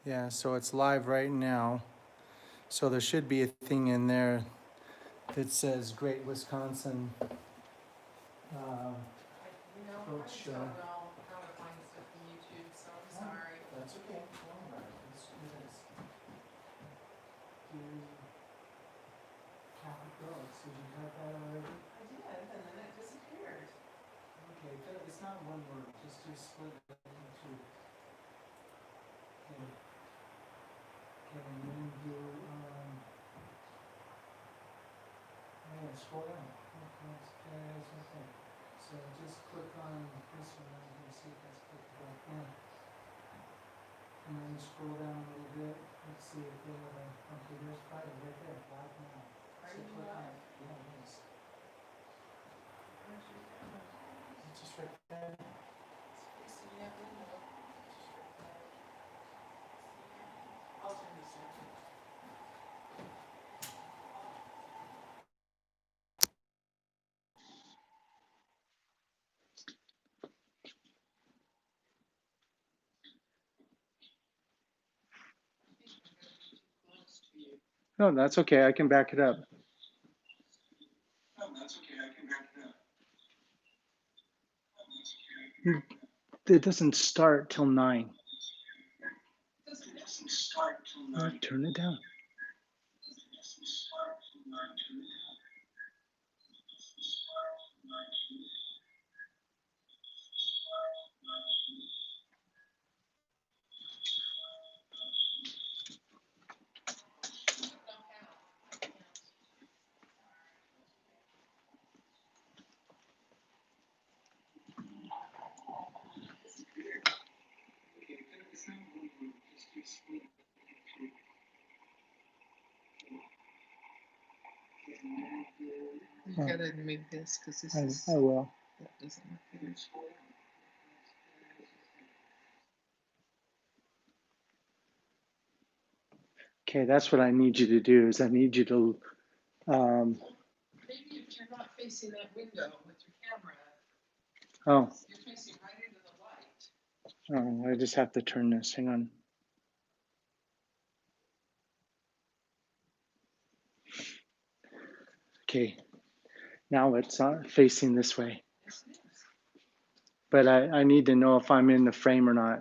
Yeah, so it's live right now. So there should be a thing in there that says Great Wisconsin Quilt Show. I don't know how to find stuff from YouTube, so I'm sorry. That's okay. All right, let's do this. Do Catholic Did you cut that already? I did, and then it disappeared. Okay, it's not one word. Just split it into two. Okay. Okay, and then do yeah, scroll down. Okay. So just click on this one right here. See if that's clicked back in. And then scroll down a little bit. Let's see if they have a. Okay, there's Friday right there. Live now. Are So you click on live? it. Yeah, it is. Where's your camera? It's just right there. It's facing that window. Just right there. I'll turn this down. Close to you. No, that's okay. I can back it up. It doesn't start till 9. Turn it down. You gotta move this because this is. I will. That doesn't look good. Okay, that's what I need you to do. Is I need you to. Maybe if you're not facing that window with your camera, Oh, you're facing right into the light. I just have to turn this. Hang on. Okay, now it's facing this way. Yes, it is. But I need to know if I'm in the frame or not.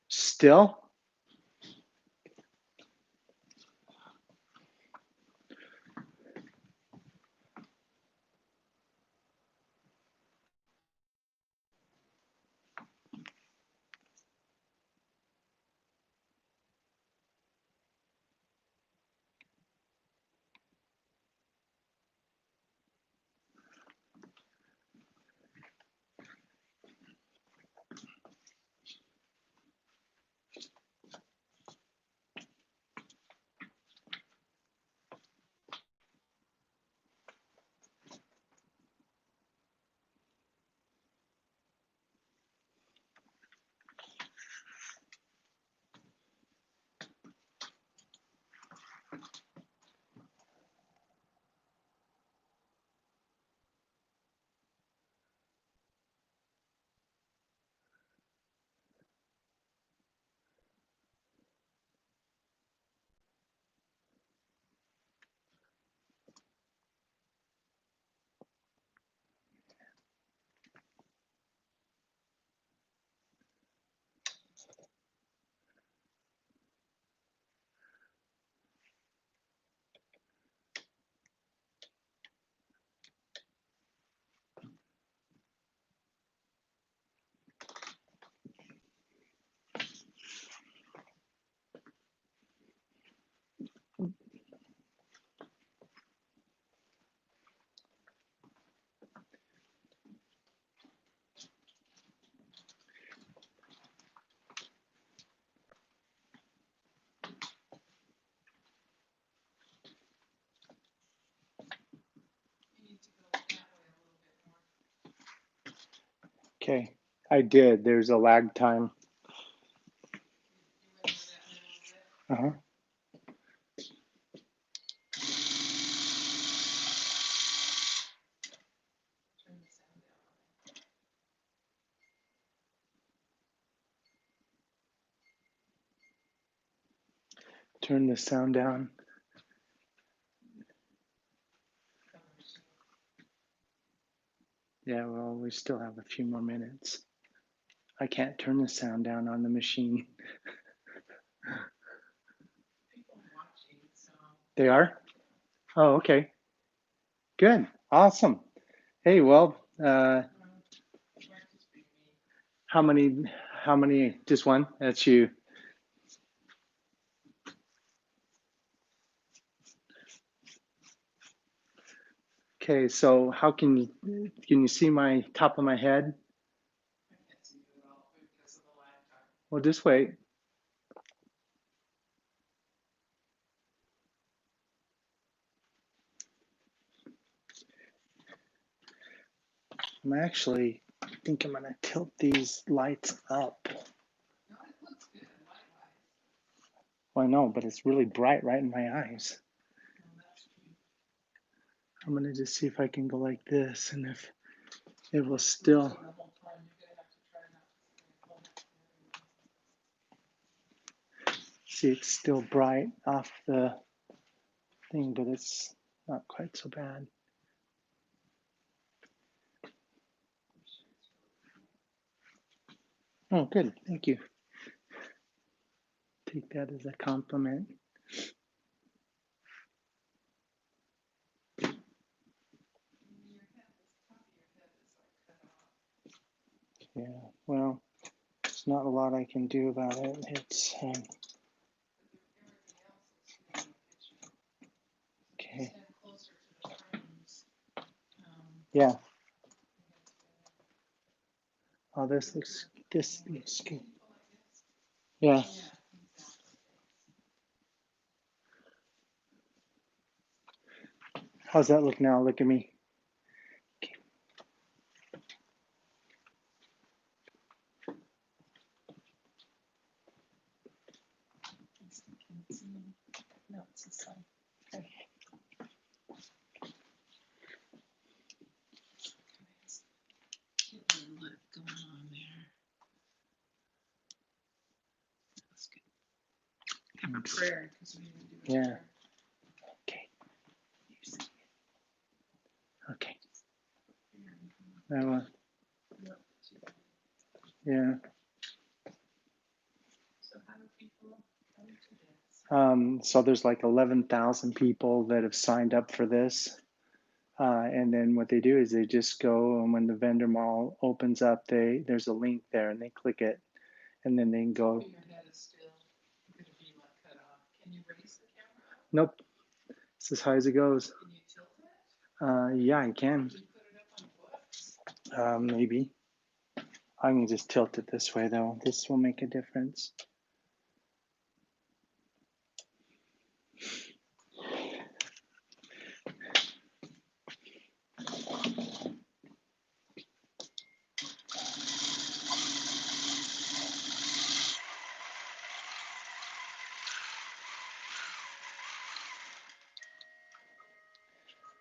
Still? You need to go that way a little bit more. Okay, I did. There's a lag time. You went over that way a little bit. Uh-huh. Turn the sound down on it. turn the sound down. Yeah, well, we still have a few more minutes. I can't turn the sound down on the machine. People watching, so. They are? Oh, okay. Good. Awesome. Hey, well, Might just be me. how many, just one? That's you. Okay, so how can you see my top of my head? I can't see you at all because of the lag time. Well, just wait. I think I'm gonna tilt these lights up. No, it looks good, light-wise. Well, I know, but it's really bright right in my eyes. No, that's true. I'm gonna just see if I can go like this, and if it will It's still. glitching the whole time. You're gonna have to try not to pull that. See, it's still bright off the thing, but it's not quite so bad. Oh, good. Thank you. Take that as a compliment. Yeah, well, there's not a lot I can do about it. It's okay. Stand closer to the frames. Yeah. Oh, this looks good. Yeah. How's that look now? Look at me. No, it's the sun. Okay. Get a little look going on there. That's good. Have a prayer because we didn't do a Yeah. prayer. Okay. Okay. That one. Yeah. So how do people come to this? So there's like 11,000 people that have signed up for this. And then what they do is they just go, and when the vendor mall opens up, there's a link there, and they click it, and then they can go. Your head is still going to be like cut off. Can you raise the camera up? Nope, it's as high as it goes. Can you tilt it? Yeah, I can. Can you put it up on a foot? Maybe. I can just tilt it this way though. This will make a difference.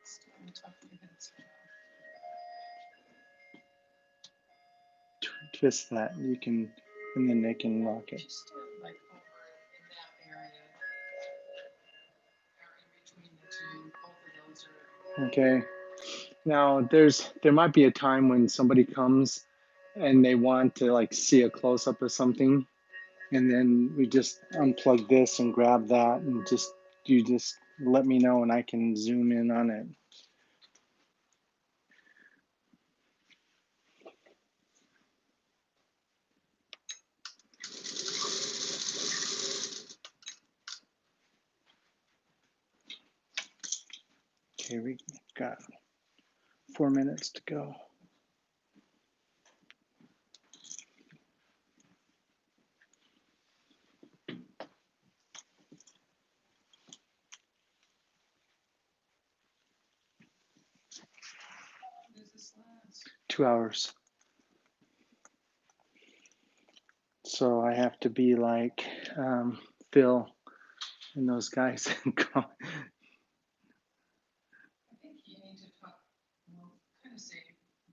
Still on top of your head. Twist that. You can, and then they can lock it. Just like over in that area, or in between the two, both of those are. Okay. Now there might be a time when somebody comes and they want to like see a close up of something, and then we just unplug this and grab that, and you just let me know and I can zoom in on it. Okay, we've got 4 minutes to go. Does this last? 2 hours. So I have to be like Phil and those guys and go. I think you need to talk, well, kind of say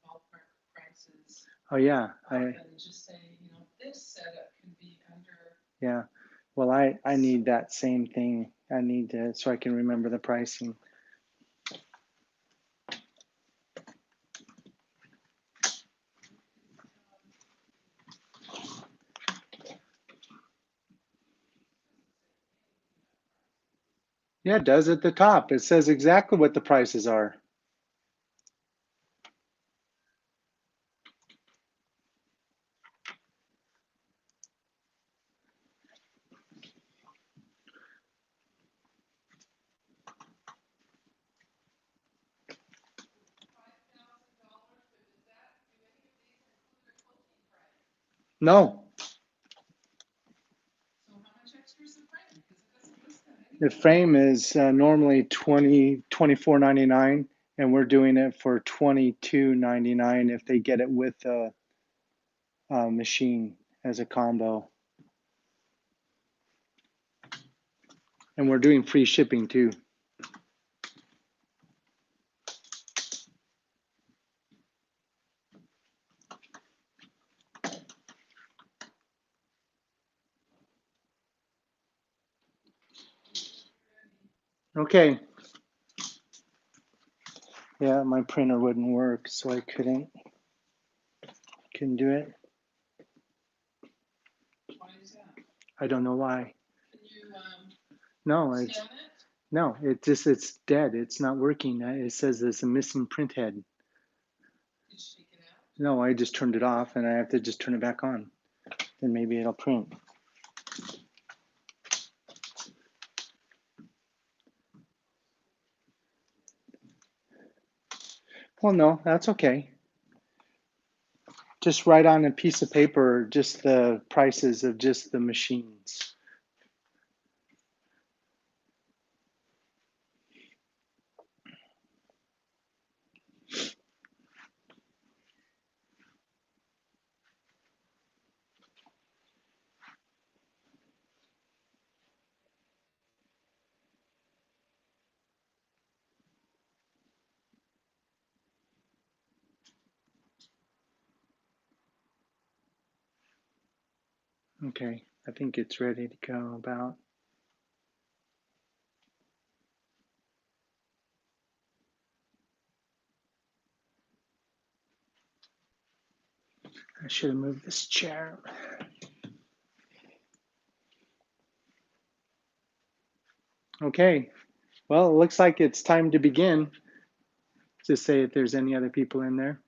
ballpark prices. Oh yeah, And just say, this setup can be under. Yeah, well, I need that same thing. I need to, so I can remember the pricing. Yeah, it does at the top. It says exactly what the prices are. No, So how much extra is the frame? Because it doesn't list that the anywhere. frame is normally $24.99, and we're doing it for $22.99 if they get it with a machine as a combo. And we're doing free shipping too. Okay. Yeah, my printer wouldn't work, so I couldn't do it. Why is that? I don't know why. Can you No, it's scan it? no, it's dead. It's not working. It says there's a missing print head. Did you take it out? No, I just turned it off, and I have to just turn it back on. Then maybe it'll print. Well, no, that's okay. Just write on a piece of paper just the prices of just the machines. Okay, I think it's ready to go about. I should have moved this chair. Okay, well, it looks like it's time to begin. Just say if there's any other people in there.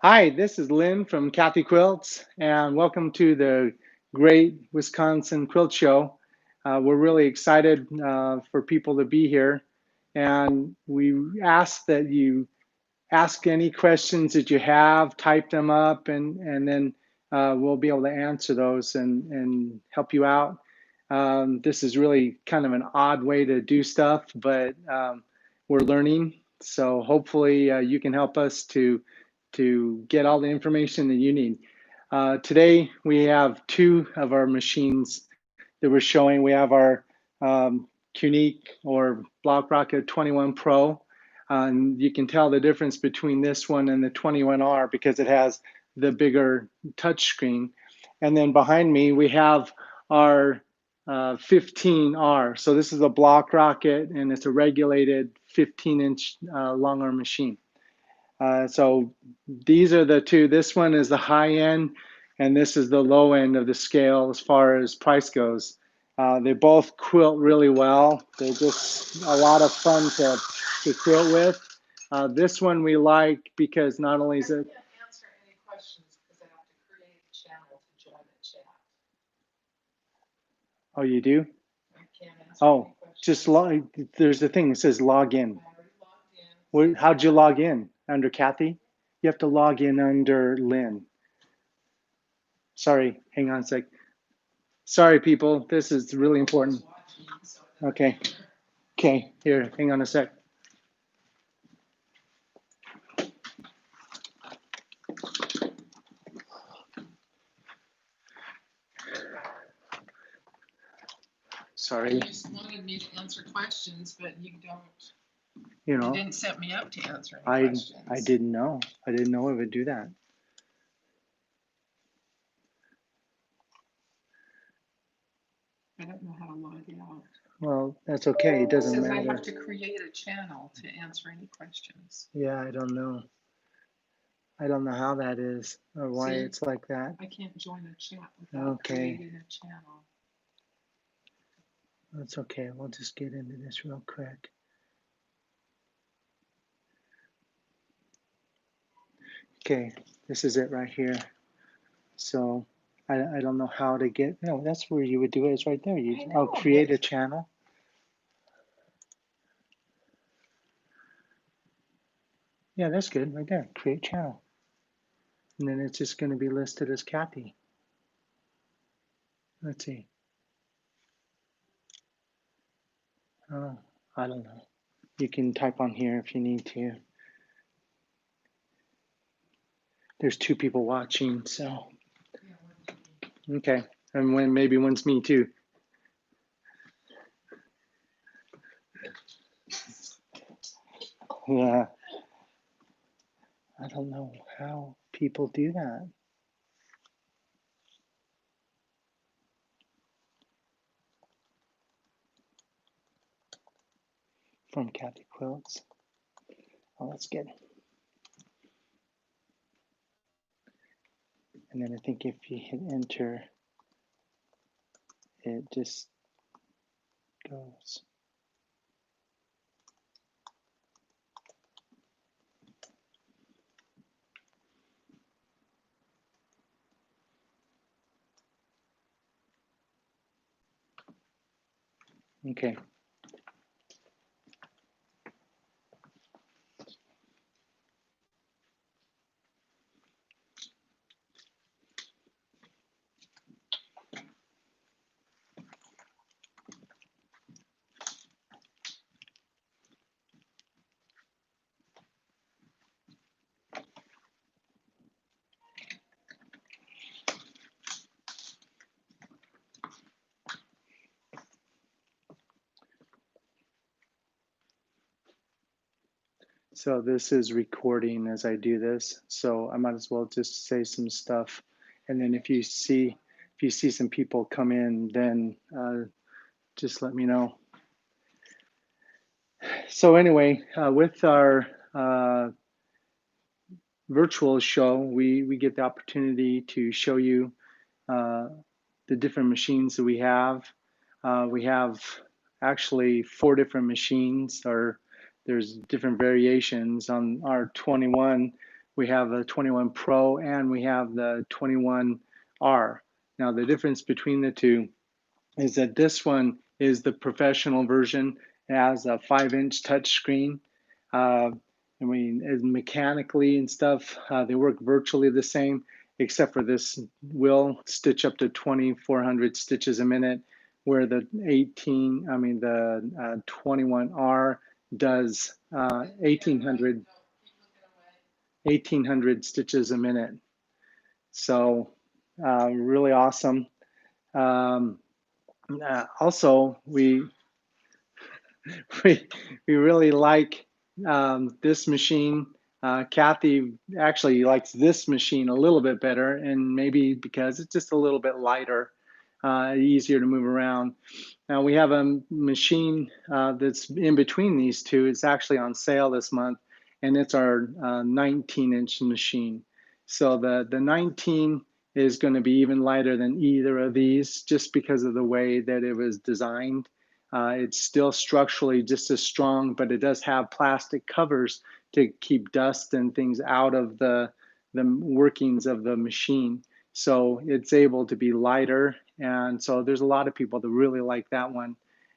Hi, this is Lynn from Kathy Quilts, and welcome to the Great Wisconsin Quilt Show. We're really excited for people to be here, and we ask that you ask any questions that you have, type them up, and then we'll be able to answer those and help you out. This is really kind of an odd way to do stuff, but we're learning. So hopefully you can help us to get all the information that you need. Today we have two of our machines that we're showing. We have our Unique or Block Rocket 21 Pro. You can tell the difference between this one and the 21R because it has the bigger touch screen. And then behind me, we have our 15R. So this is a Block Rocket, and it's a regulated 15-inch long arm machine. So these are the two. This one is the high end, and this is the low end of the scale as far as price goes. They both quilt really well. They're just a lot of fun to quilt with. This one we like because not only is it... I can't answer any questions because I have to create a channel to join the chat. Oh, you do? I can't answer Oh, any questions. just log. There's a thing that says log in. I already logged in. How'd you log in? Under Kathy? You have to log in under Lynn. Sorry, hang on a sec. Sorry, people, this is really important. Okay, okay, here, hang on a sec. Sorry. You just wanted me to answer questions, but you don't. You know, didn't set me up to answer any questions. I didn't know. I didn't know it would do that. I don't know how to log out. Well, that's okay. It It doesn't says I matter. have to create a channel to answer any questions. Yeah, I don't know. I don't know how that is or why See? it's like that. I can't join a chat without Okay. creating a channel. That's okay. We'll just get into this real quick. Okay, this is it right here. So I don't know how to get, no, that's where you would do it. It's right there. I know, Create but- a channel. Yeah, that's good right there. Create channel. And then it's just going to be listed as Kathy. Let's see. Oh, I don't know. You can type on here if you need to. There's 2 people watching, so. Okay, and maybe one's me too. Yeah. I don't know how people do that. From Kathy Quilts. Oh, that's good. And then I think if you hit enter, it just goes. Okay. So this is recording as I do this. So I might as well just say some stuff. And then if you see some people come in, then just let me know. So anyway, with our virtual show, we get the opportunity to show you the different machines that we have. We have actually 4 different machines, or there's different variations on our 21. We have the 21 Pro and we have the 21R. Now the difference between the two is that this one is the professional version. It has a 5-inch touch screen. I mean, mechanically and stuff, they work virtually the same, except for this will stitch up to 2,400 stitches a minute, where the 21R does 1,800 stitches a minute. So really awesome. Also, we really like this machine. Kathy actually likes this machine a little bit better, and maybe because it's just a little bit lighter, easier to move around. Now we have a machine that's in between these two. It's actually on sale this month, and it's our 19-inch machine. So the 19 is going to be even lighter than either of these, just because of the way that it was designed. It's still structurally just as strong, but it does have plastic covers to keep dust and things out of the workings of the machine. So it's able to be lighter. And so there's a lot of people that really like that one.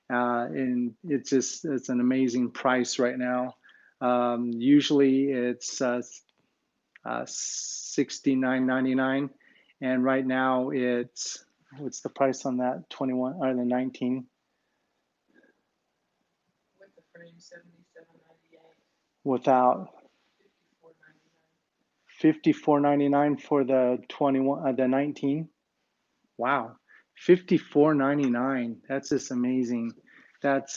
And it's an amazing price right now. Usually it's $69.99. And right now it's, what's the price on that 21 or the 19? With the frame, $77.98. Without $54.99 for the 21, the 19. Wow, $54.99. That's just amazing. That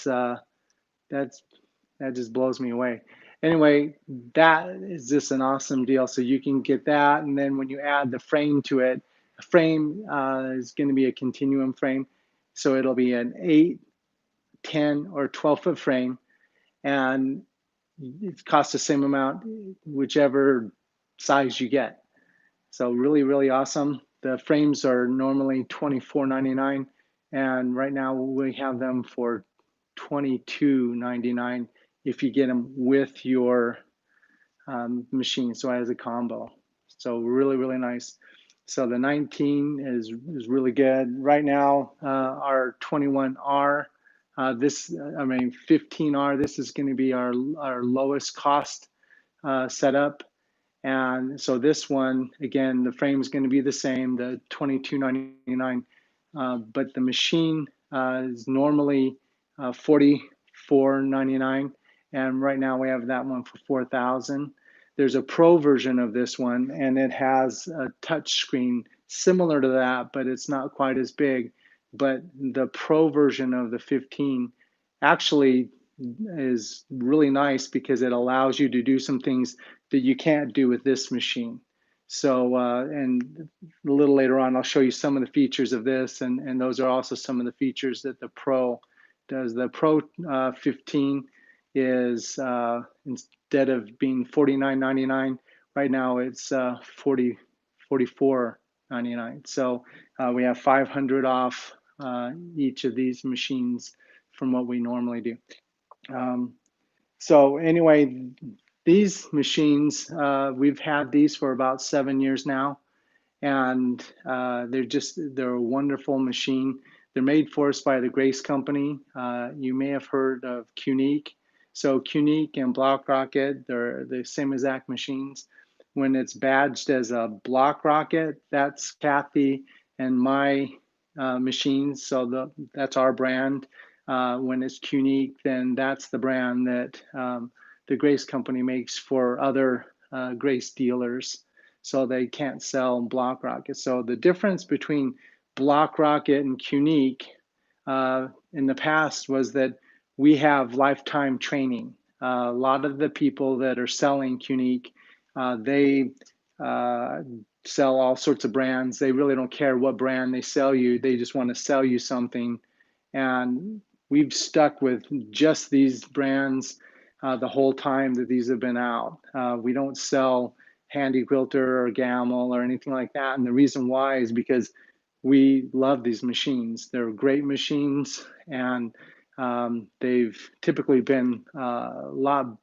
just blows me away. Anyway, that is just an awesome deal. So you can get that, and then when you add the frame to it, the frame is going to be a continuum frame. So it'll be an 8, 10, or 12-foot frame, and it costs the same amount whichever size you get. So really, really awesome. The frames are normally $24.99, and right now we have them for $22.99 if you get them with your machine, so as a combo. So really, really nice. So the 19 is really good. Right now, our 21R, 15R, this is going to be our lowest cost setup. And so this one, again, the frame is going to be the same, the $22.99, but the machine is normally $44.99, and right now we have that one for $4,000. There's a pro version of this one, and it has a touch screen similar to that, but it's not quite as big. But the pro version of the 15 actually is really nice because it allows you to do some things that you can't do with this machine. So, and a little later on, I'll show you some of the features of this, and those are also some of the features that the Pro does. The Pro 15 is, instead of being $49.99, right now it's $44.99. So we have 500 off each of these machines from what we normally do. So anyway, these machines, we've had these for about 7 years now, and they're a wonderful machine. They're made for us by the Grace Company. You may have heard of Qnique. So Qnique and Block Rocket, they're the same exact machines. When it's badged as a Block Rocket, that's Kathy and my machines. So that's our brand. When it's Qnique, then that's the brand that the Grace Company makes for other Grace dealers, so they can't sell Block Rocket. So the difference between Block Rocket and Qnique in the past was that we have lifetime training. A lot of the people that are selling Qnique, they sell all sorts of brands. They really don't care what brand they sell you. They just want to sell you something. And we've stuck with just these brands the whole time that these have been out. We don't sell Handy Quilter or Gamble or anything like that. And the reason why is because we love these machines. They're great machines, and they've typically been a lot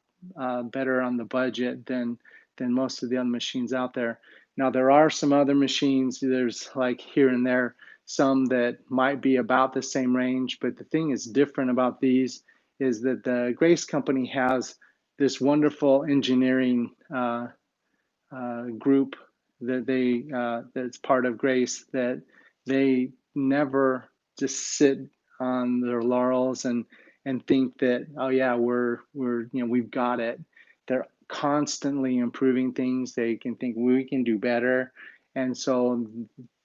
better on the budget than most of the other machines out there. Now, there are some other machines, there's like here and there, some that might be about the same range, but the thing is different about these is that the Grace Company has this wonderful engineering group that that's part of Grace, that they never just sit on their laurels and think that, oh yeah, we've got it. They're constantly improving things. They can think we can do better, and so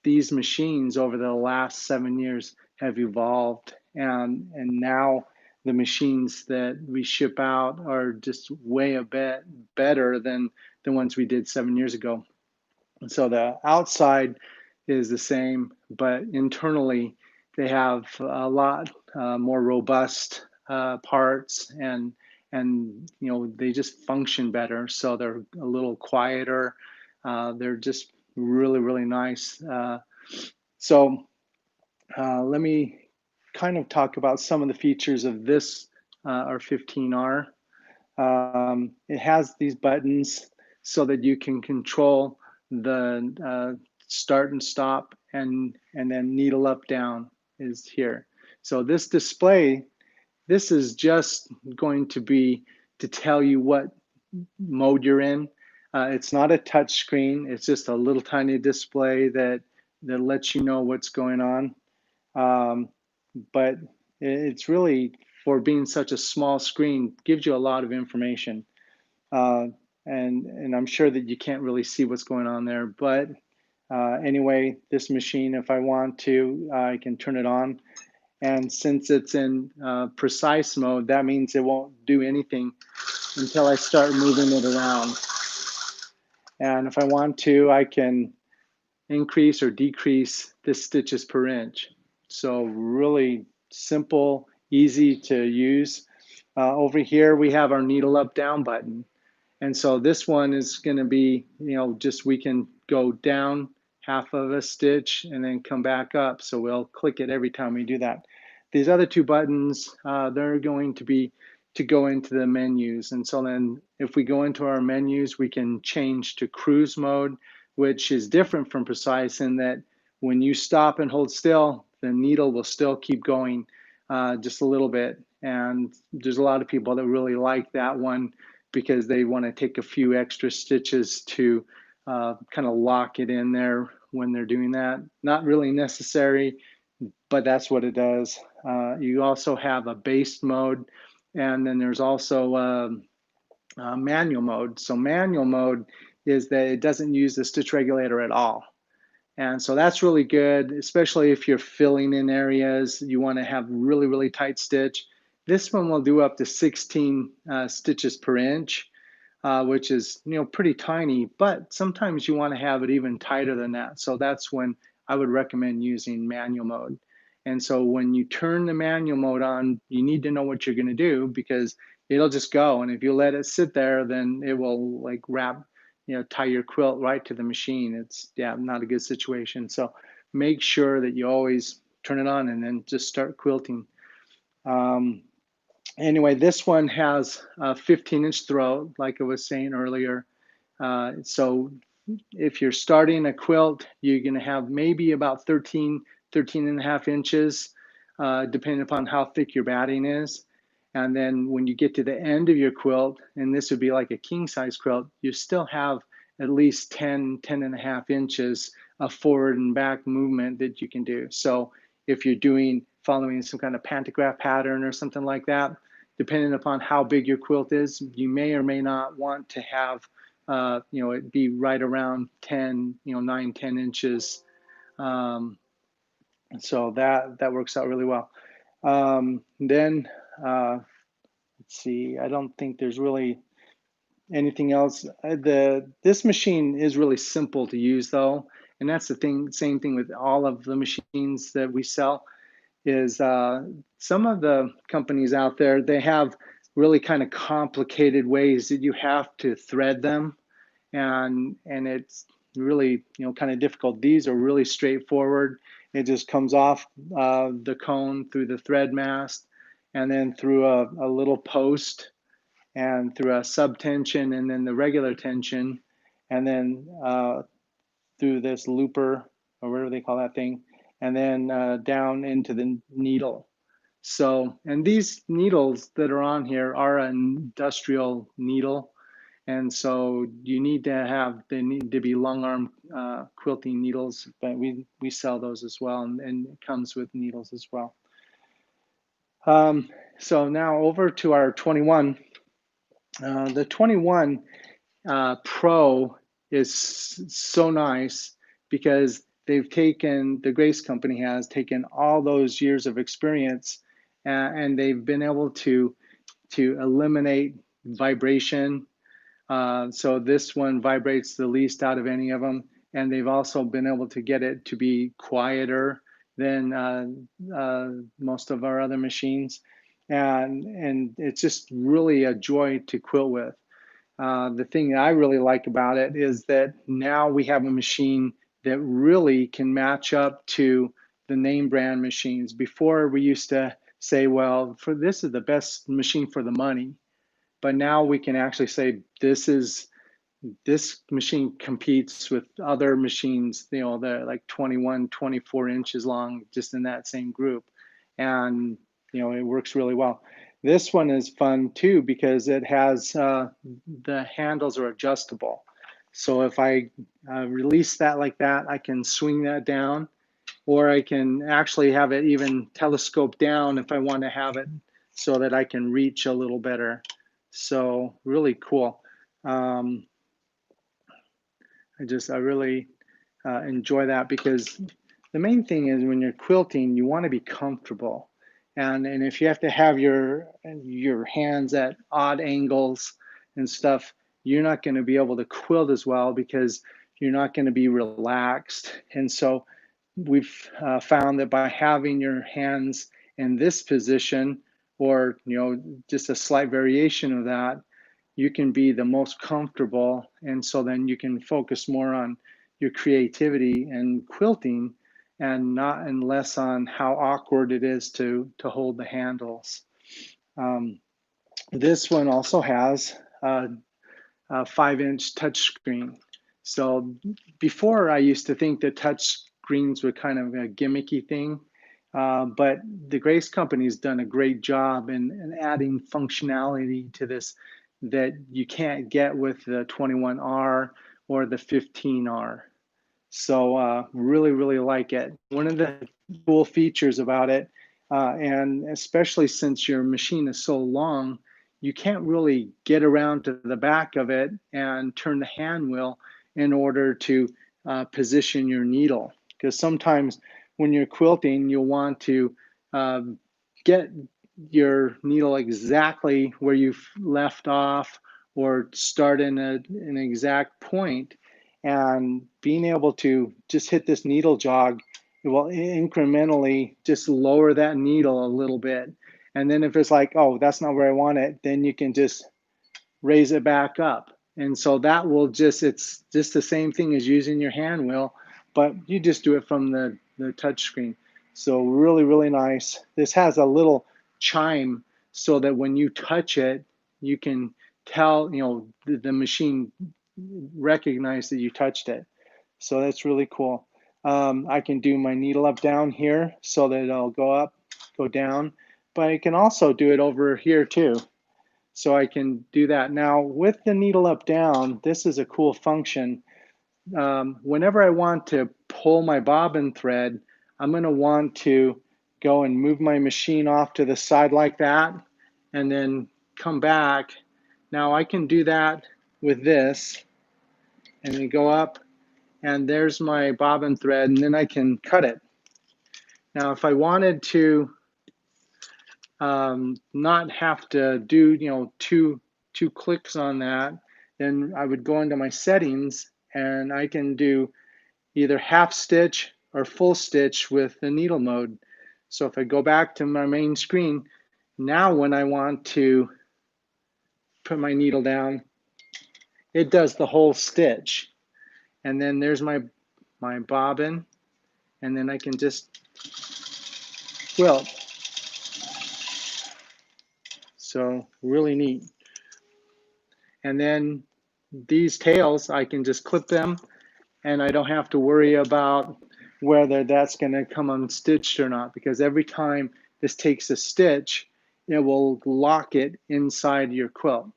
these machines over the last 7 years have evolved, and now the machines that we ship out are just way a bit better than the ones we did 7 years ago. And so the outside is the same, but internally they have a lot more robust parts, and they just function better. So they're a little quieter. They're just really, really nice. So let me kind of talk about some of the features of this R15R. It has these buttons so that you can control the start and stop, and then needle up down is here. So this display, this is just going to be to tell you what mode you're in. It's not a touch screen. It's just a little tiny display that lets you know what's going on. But it's really, for being such a small screen, gives you a lot of information. And I'm sure that you can't really see what's going on there. But anyway, this machine, if I want to, I can turn it on. And since it's in precise mode, that means it won't do anything until I start moving it around. And if I want to, I can increase or decrease the stitches per inch. So really simple, easy to use. Over here, we have our needle up down button. And so this one is going to be, just we can go down half of a stitch and then come back up. So we'll click it every time we do that. These other two buttons, they're going to be to go into the menus. And so then if we go into our menus, we can change to cruise mode, which is different from precise in that when you stop and hold still, the needle will still keep going just a little bit. And there's a lot of people that really like that one because they want to take a few extra stitches to kind of lock it in there when they're doing that. Not really necessary, but that's what it does. You also have a base mode, and then there's also manual mode. So manual mode is that it doesn't use the stitch regulator at all. And so that's really good, especially if you're filling in areas, you want to have really, really tight stitch. This one will do up to 16 stitches per inch, which is pretty tiny, but sometimes you want to have it even tighter than that. So that's when I would recommend using manual mode. And so when you turn the manual mode on, you need to know what you're going to do because it'll just go. And if you let it sit there, then it will like wrap, tie your quilt right to the machine. It's not a good situation. So make sure that you always turn it on and then just start quilting. Anyway, this one has a 15-inch throat, like I was saying earlier. So if you're starting a quilt, you're going to have maybe about 13 and a half inches, depending upon how thick your batting is. And then when you get to the end of your quilt, and this would be like a king size quilt, you still have at least 10 and a half inches of forward and back movement that you can do. So if you're following some kind of pantograph pattern or something like that, depending upon how big your quilt is, you may or may not want to have it be right around 10, 9, 10 inches. So that works out really well. Then let's see, I don't think there's really anything else. This machine is really simple to use though. And that's the thing, same thing with all of the machines that we sell is some of the companies out there, they have really kind of complicated ways that you have to thread them. And it's really, kind of difficult. These are really straightforward. It just comes off the cone through the thread mast and then through a little post and through a subtension and then the regular tension and then through this looper or whatever they call that thing and then down into the needle. So, and these needles that are on here are an industrial needle. And so they need to be long arm quilting needles, but we sell those as well, and it comes with needles as well. So now over to our 21. The 21 Pro is so nice because the Grace Company has taken all those years of experience and they've been able to eliminate vibration. So this one vibrates the least out of any of them. And they've also been able to get it to be quieter than most of our other machines. And it's just really a joy to quilt with. The thing that I really like about it is that now we have a machine that really can match up to the name brand machines. Before we used to say, well, this is the best machine for the money. But now we can actually say this machine competes with other machines, they're like 21, 24 inches long, just in that same group. And, it works really well. This one is fun too, because it has, the handles are adjustable. So if I release that like that, I can swing that down, or I can actually have it even telescope down if I want to have it so that I can reach a little better. So really cool. I really enjoy that because the main thing is when you're quilting, you want to be comfortable. And if you have to have your hands at odd angles and stuff, you're not going to be able to quilt as well because you're not going to be relaxed. And so we've found that by having your hands in this position, or just a slight variation of that, you can be the most comfortable, and so then you can focus more on your creativity and quilting, and less on how awkward it is to hold the handles. This one also has a 5-inch touchscreen. So before, I used to think that touch screens were kind of a gimmicky thing, but the Grace Company's done a great job in adding functionality to this that you can't get with the 21R or the 15R. So really, really like it. One of the cool features about it, and especially since your machine is so long, you can't really get around to the back of it and turn the hand wheel in order to position your needle. Because sometimes when you're quilting, you'll want to get your needle exactly where you've left off, or start in an exact point. And being able to just hit this needle jog, it will incrementally just lower that needle a little bit. And then if it's like, oh, that's not where I want it, then you can just raise it back up. And so that will it's just the same thing as using your hand wheel, but you just do it from the touch screen. So really, really nice. This has a little chime so that when you touch it, you can tell, the machine recognize that you touched it. So that's really cool. I can do my needle up down here so that it'll go up, go down, but I can also do it over here too. So I can do that. Now with the needle up down, this is a cool function. Whenever I want to pull my bobbin thread, I'm going to want to go and move my machine off to the side like that, and then come back. Now I can do that with this, and then go up, and there's my bobbin thread, and then I can cut it. Now if I wanted to not have to do two clicks on that, then I would go into my settings, and I can do either half stitch or full stitch with the needle mode. So if I go back to my main screen, now when I want to put my needle down, it does the whole stitch. And then there's my bobbin, and then I can just quilt. So really neat. And then these tails, I can just clip them, and I don't have to worry about whether that's going to come unstitched or not, because every time this takes a stitch, it will lock it inside your quilt.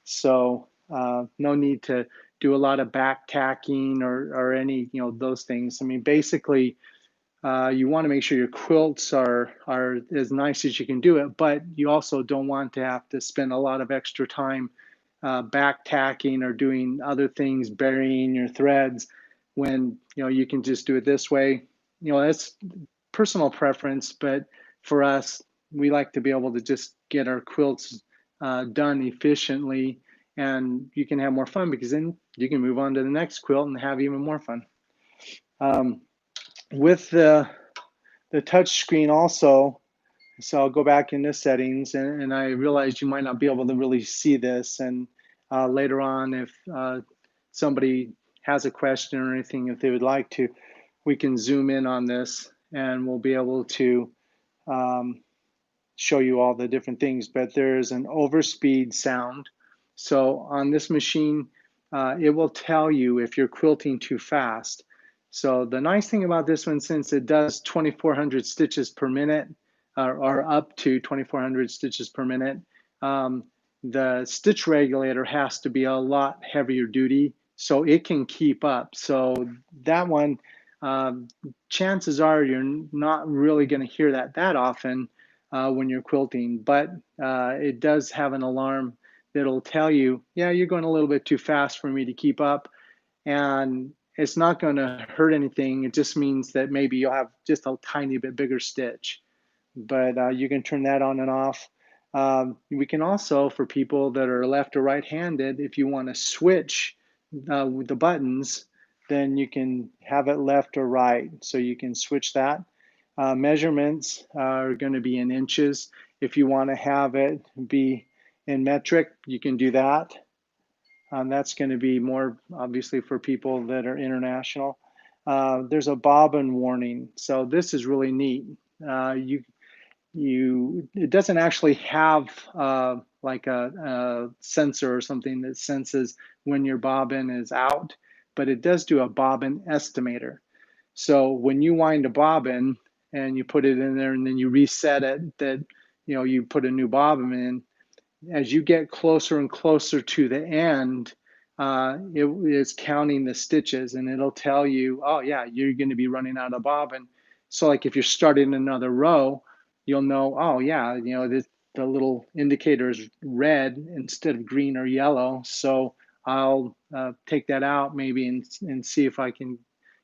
So no need to do a lot of back tacking or any those things. I mean, basically, you want to make sure your quilts are as nice as you can do it, but you also don't want to have to spend a lot of extra time back tacking or doing other things, burying your threads, when you can just do it this way. That's personal preference, but for us, we like to be able to just get our quilts done efficiently, and you can have more fun because then you can move on to the next quilt and have even more fun. With the touch screen also, so I'll go back into settings, and I realize you might not be able to really see this, and later on, if somebody has a question or anything, if they would like to, we can zoom in on this, and we'll be able to show you all the different things. But there's an overspeed sound. So on this machine, it will tell you if you're quilting too fast. So the nice thing about this one, since it does 2,400 stitches per minute, or up to 2,400 stitches per minute, the stitch regulator has to be a lot heavier duty so it can keep up. So that one, chances are you're not really going to hear that often when you're quilting, but it does have an alarm that'll tell you, yeah, you're going a little bit too fast for me to keep up. And it's not going to hurt anything. It just means that maybe you'll have just a tiny bit bigger stitch. But you can turn that on and off. We can also, for people that are left or right-handed, if you want to switch the buttons, then you can have it left or right. So you can switch that. Measurements are going to be in inches. If you want to have it be in metric, you can do that. That's going to be more obviously for people that are international. There's a bobbin warning. So this is really neat. It doesn't actually have like a sensor or something that senses when your bobbin is out, but it does do a bobbin estimator. So when you wind a bobbin and you put it in there and then you reset it, that you put a new bobbin in, as you get closer and closer to the end, it is counting the stitches and it'll tell you, oh yeah, you're going to be running out of bobbin. So like if you're starting another row, you'll know, oh yeah, the little indicator is red instead of green or yellow. So I'll take that out maybe and see if I can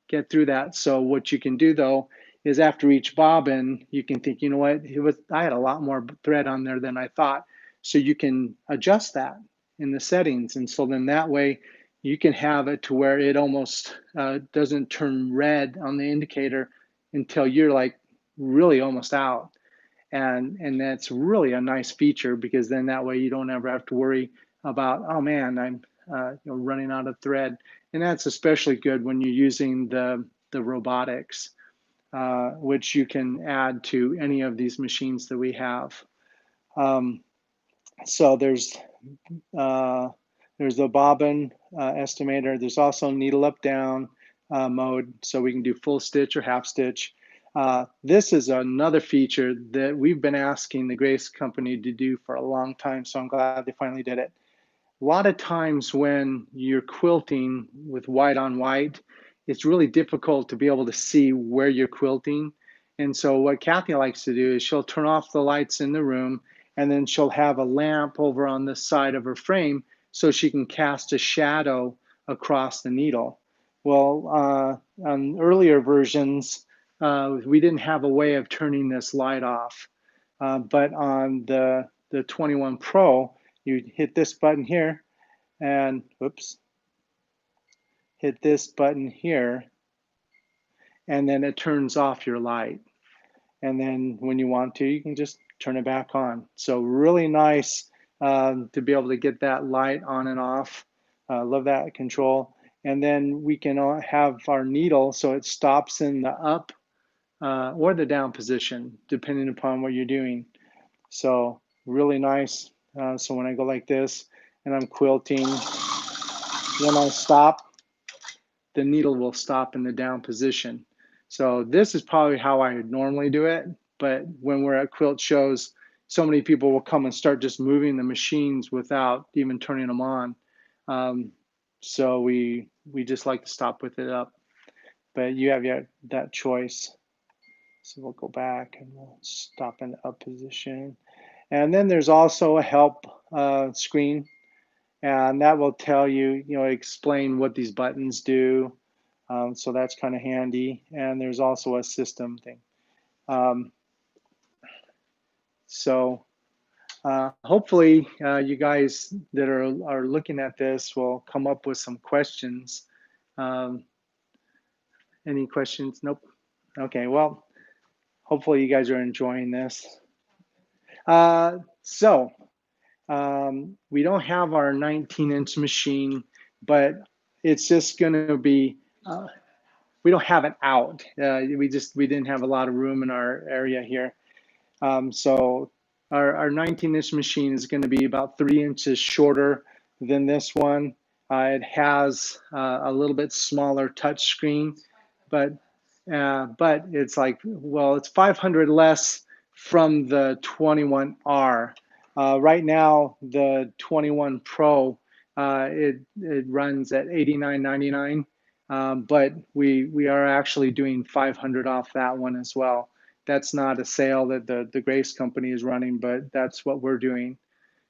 get through that. So what you can do though is after each bobbin, you can think, you know what, I had a lot more thread on there than I thought. So you can adjust that in the settings. And so then that way you can have it to where it almost doesn't turn red on the indicator until you're like really almost out. And that's really a nice feature because then that way you don't ever have to worry about, oh man, I'm running out of thread. And that's especially good when you're using the robotics, which you can add to any of these machines that we have. So there's the bobbin estimator. There's also needle up down mode, so we can do full stitch or half stitch. This is another feature that we've been asking the Grace Company to do for a long time, so I'm glad they finally did it. A lot of times when you're quilting with white on white, it's really difficult to be able to see where you're quilting. And so what Kathy likes to do is she'll turn off the lights in the room and then she'll have a lamp over on the side of her frame so she can cast a shadow across the needle. Well, on earlier versions, we didn't have a way of turning this light off. But on the 21 Pro, you hit this button here and, whoops, hit this button here, and then it turns off your light. And then when you want to, you can just turn it back on. So really nice to be able to get that light on and off. Love that control. And then we can have our needle so it stops in the up or the down position, depending upon what you're doing. So really nice. So when I go like this and I'm quilting, when I stop, the needle will stop in the down position. So this is probably how I would normally do it. But when we're at quilt shows, so many people will come and start just moving the machines without even turning them on. So we just like to stop with it up. But you have that choice. So we'll go back and we'll stop in the up position. And then there's also a help screen. And that will tell you, explain what these buttons do. So that's kind of handy. And there's also a system thing. So hopefully you guys that are looking at this will come up with some questions. Any questions? Nope. Okay, well, hopefully you guys are enjoying this. We don't have our 19-inch machine, but it's just going to be, we don't have it out. We didn't have a lot of room in our area here. So our 19-inch machine is going to be about 3 inches shorter than this one. It has a little bit smaller touch screen, but it's like, well, it's 500 less from the 21R. Right now, the 21 Pro, it runs at $89.99, but we are actually doing 500 off that one as well. That's not a sale that the Grace Company is running, but that's what we're doing.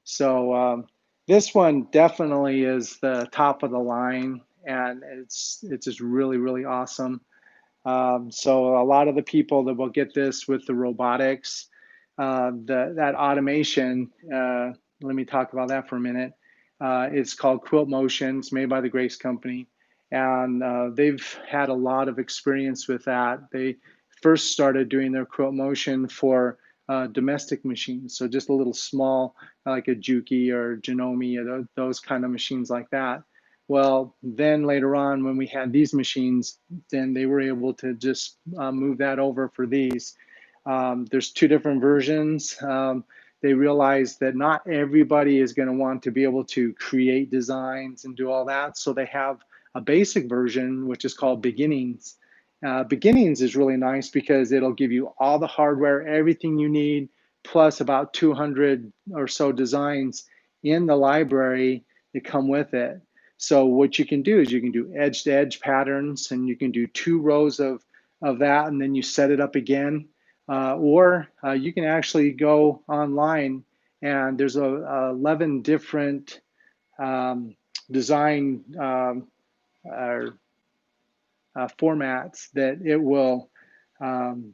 So this one definitely is the top of the line, and it's just really, really awesome. So a lot of the people that will get this with the robotics, that automation, let me talk about that for a minute. It's called Quilt Motion. It's made by the Grace Company. and they've had a lot of experience with that. They first started doing their quilt motion for domestic machines, so just a little small, like a Juki or Janome, or those kind of machines like that. Well, then later on, when we had these machines, then they were able to just move that over for these. There's two different versions. They realized that not everybody is going to want to be able to create designs and do all that, so they have a basic version, which is called Beginnings. Beginnings is really nice because it'll give you all the hardware, everything you need, plus about 200 or so designs in the library that come with it. So what you can do is you can do edge-to-edge patterns, and you can do 2 rows of that, and then you set it up again. Or you can actually go online, and there's 11 different design or formats that it will um,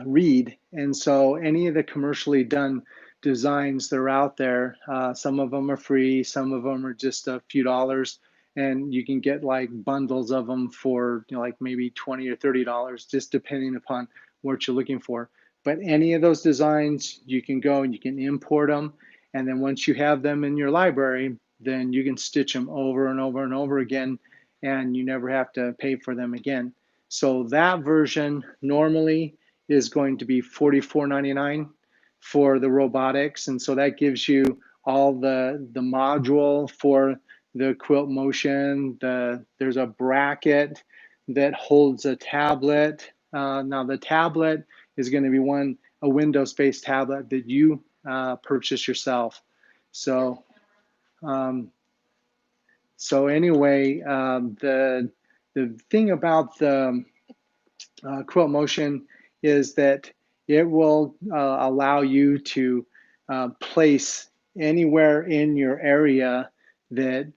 read. And so any of the commercially done designs that are out there, some of them are free, some of them are just a few dollars, and you can get like bundles of them for, you know, like maybe $20 or $30, just depending upon what you're looking for. But any of those designs, you can go and you can import them, and then once you have them in your library, then you can stitch them over and over and over again, and you never have to pay for them again. So that version normally is going to be $44.99 for the robotics, and so that gives you all the module for the quilt motion. There's a bracket that holds a tablet. Now the tablet is going to be a Windows-based tablet that you purchase yourself. So anyway, the thing about the quilt motion is that it will allow you to place anywhere in your area that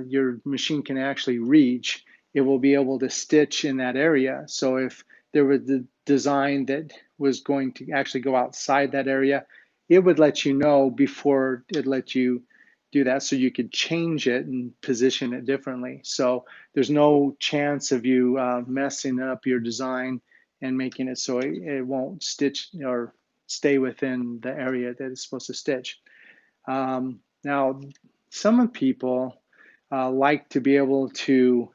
your machine can actually reach. It will be able to stitch in that area. So if there was the design that was going to actually go outside that area, it would let you know before it let you do that, so you could change it and position it differently. So there's no chance of you messing up your design and making it so it won't stitch or stay within the area that it's supposed to stitch. Now, some people like to be able to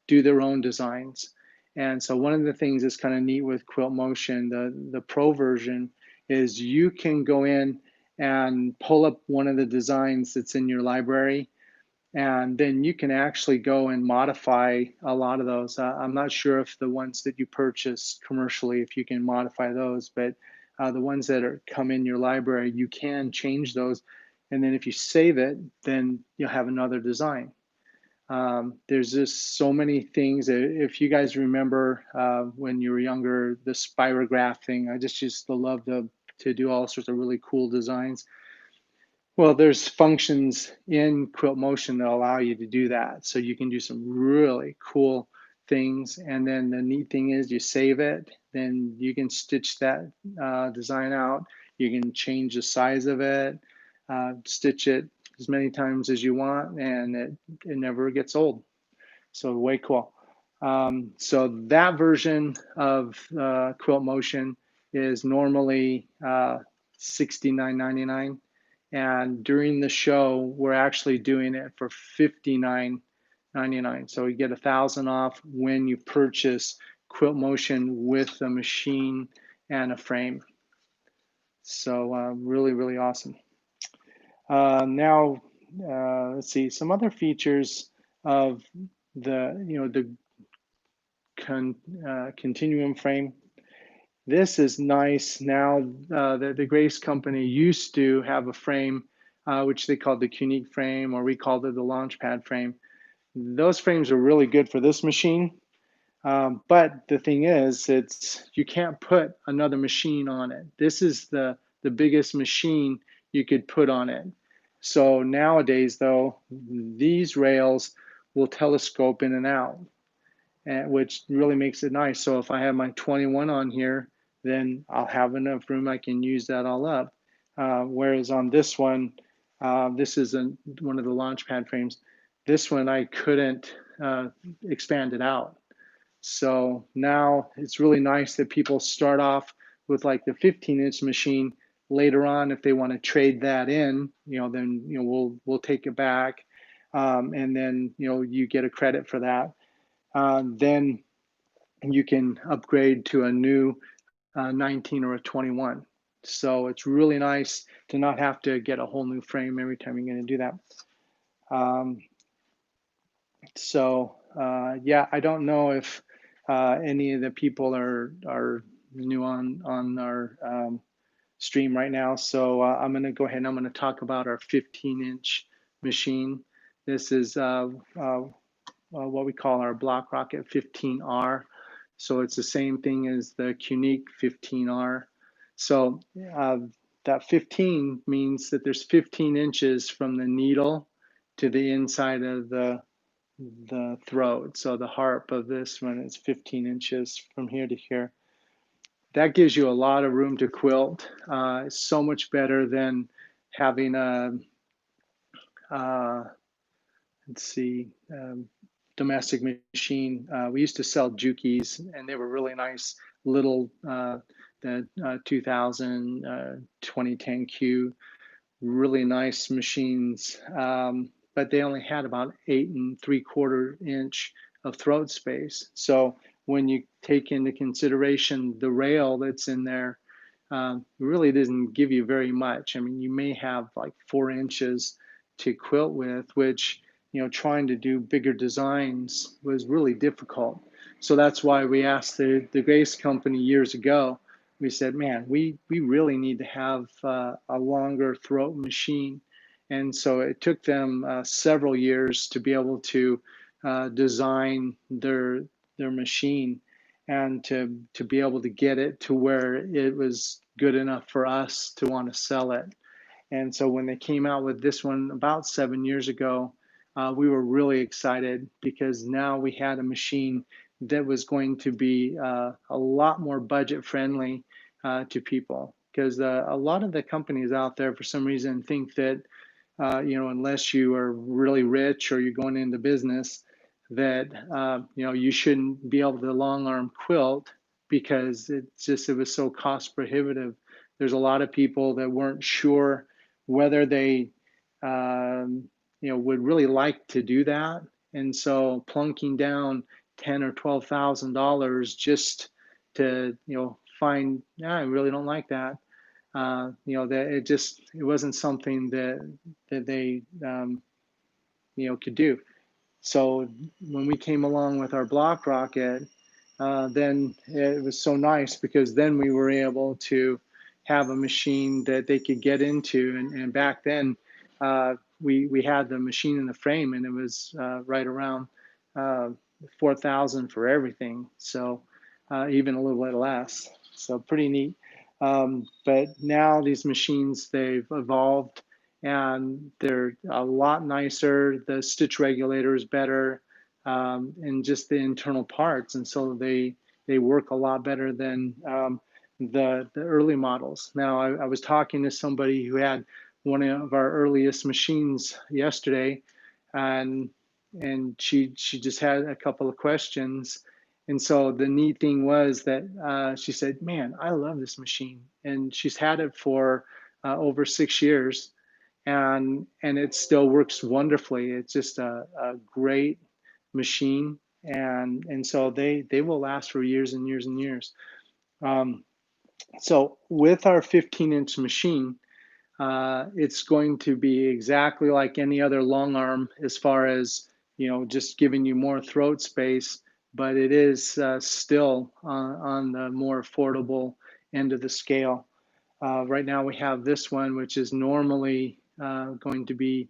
do their own designs. And so one of the things that's kind of neat with Quilt Motion, the Pro version, is you can go in and pull up one of the designs that's in your library, and then you can actually go and modify a lot of those. I'm not sure if the ones that you purchase commercially, if you can modify those, but the ones that come in your library, you can change those. And then if you save it, then you'll have another design. There's just so many things. If you guys remember when you were younger, the spirograph thing, I just used to love to do all sorts of really cool designs. Well, there's functions in Quilt Motion that allow you to do that. So you can do some really cool things. And then the neat thing is you save it, then you can stitch that design out. You can change the size of it, stitch it as many times as you want, and it never gets old. So way cool. So that version of Quilt Motion is normally $69.99. And during the show, we're actually doing it for $59.99. So you get 1,000 off when you purchase Quilt Motion with a machine and a frame. So really, really awesome. Now, let's see, some other features of the continuum frame. This is nice. Now, the Grace Company used to have a frame, which they called the Cunique frame, or we called it the Launchpad frame. Those frames are really good for this machine. But the thing is, you can't put another machine on it. This is the biggest machine you could put on it. So nowadays, though, these rails will telescope in and out, which really makes it nice. So if I have my 21 on here, then I'll have enough room. I can use that all up. Whereas on this one, this is one of the Launchpad frames. This one I couldn't expanded out. So now it's really nice that people start off with like the 15-inch machine. Later on, if they want to trade that in, then we'll take it back, and then you get a credit for that. Then you can upgrade to a new 19 or a 21. So it's really nice to not have to get a whole new frame every time you're going to do that. Yeah, I don't know if any of the people are new on our stream right now. So I'm going to go ahead and I'm going to talk about our 15-inch machine. This is what we call our Block Rocket 15R. So it's the same thing as the Cunique 15R. So that 15 means that there's 15 inches from the needle to the inside of the throat. So the harp of this one is 15 inches from here to here. That gives you a lot of room to quilt. It's so much better than having a, let's see, domestic machine. We used to sell Jukies, and they were really nice little, the 2000, 2010Q, really nice machines. But they only had about 8 3/4 inch of throat space. So when you take into consideration the rail that's in there, really doesn't give you very much. I mean, you may have like 4 inches to quilt with, which, trying to do bigger designs was really difficult. So that's why we asked the Grace Company years ago. We said, man, we really need to have a longer throat machine. And so it took them several years to be able to design their machine and to be able to get it to where it was good enough for us to want to sell it. And so when they came out with this one about 7 years ago, we were really excited because now we had a machine that was going to be a lot more budget friendly to people. Because a lot of the companies out there, for some reason, think that unless you are really rich or you're going into business, that you shouldn't be able to long arm quilt because it was so cost prohibitive. There's a lot of people that weren't sure whether they would really like to do that, and so plunking down $10,000 or $12,000 just to find, I really don't like that. That it wasn't something that they could do. So when we came along with our Block Rocket, then it was so nice because then we were able to have a machine that they could get into. And back then, we had the machine in the frame, and it was right around $4,000 for everything. So even a little bit less. So pretty neat. But now these machines, they've evolved and they're a lot nicer. The stitch regulator is better, and just the internal parts. And so they work a lot better than the early models. Now, I was talking to somebody who had one of our earliest machines yesterday, and she just had a couple of questions. And so the neat thing was that she said, man, I love this machine. And she's had it for over 6 years, and it still works wonderfully. It's just a great machine. And so they will last for years and years and years. So with our 15-inch machine, it's going to be exactly like any other long arm as far as, just giving you more throat space, but it is still on the more affordable end of the scale. Right now we have this one, which is normally going to be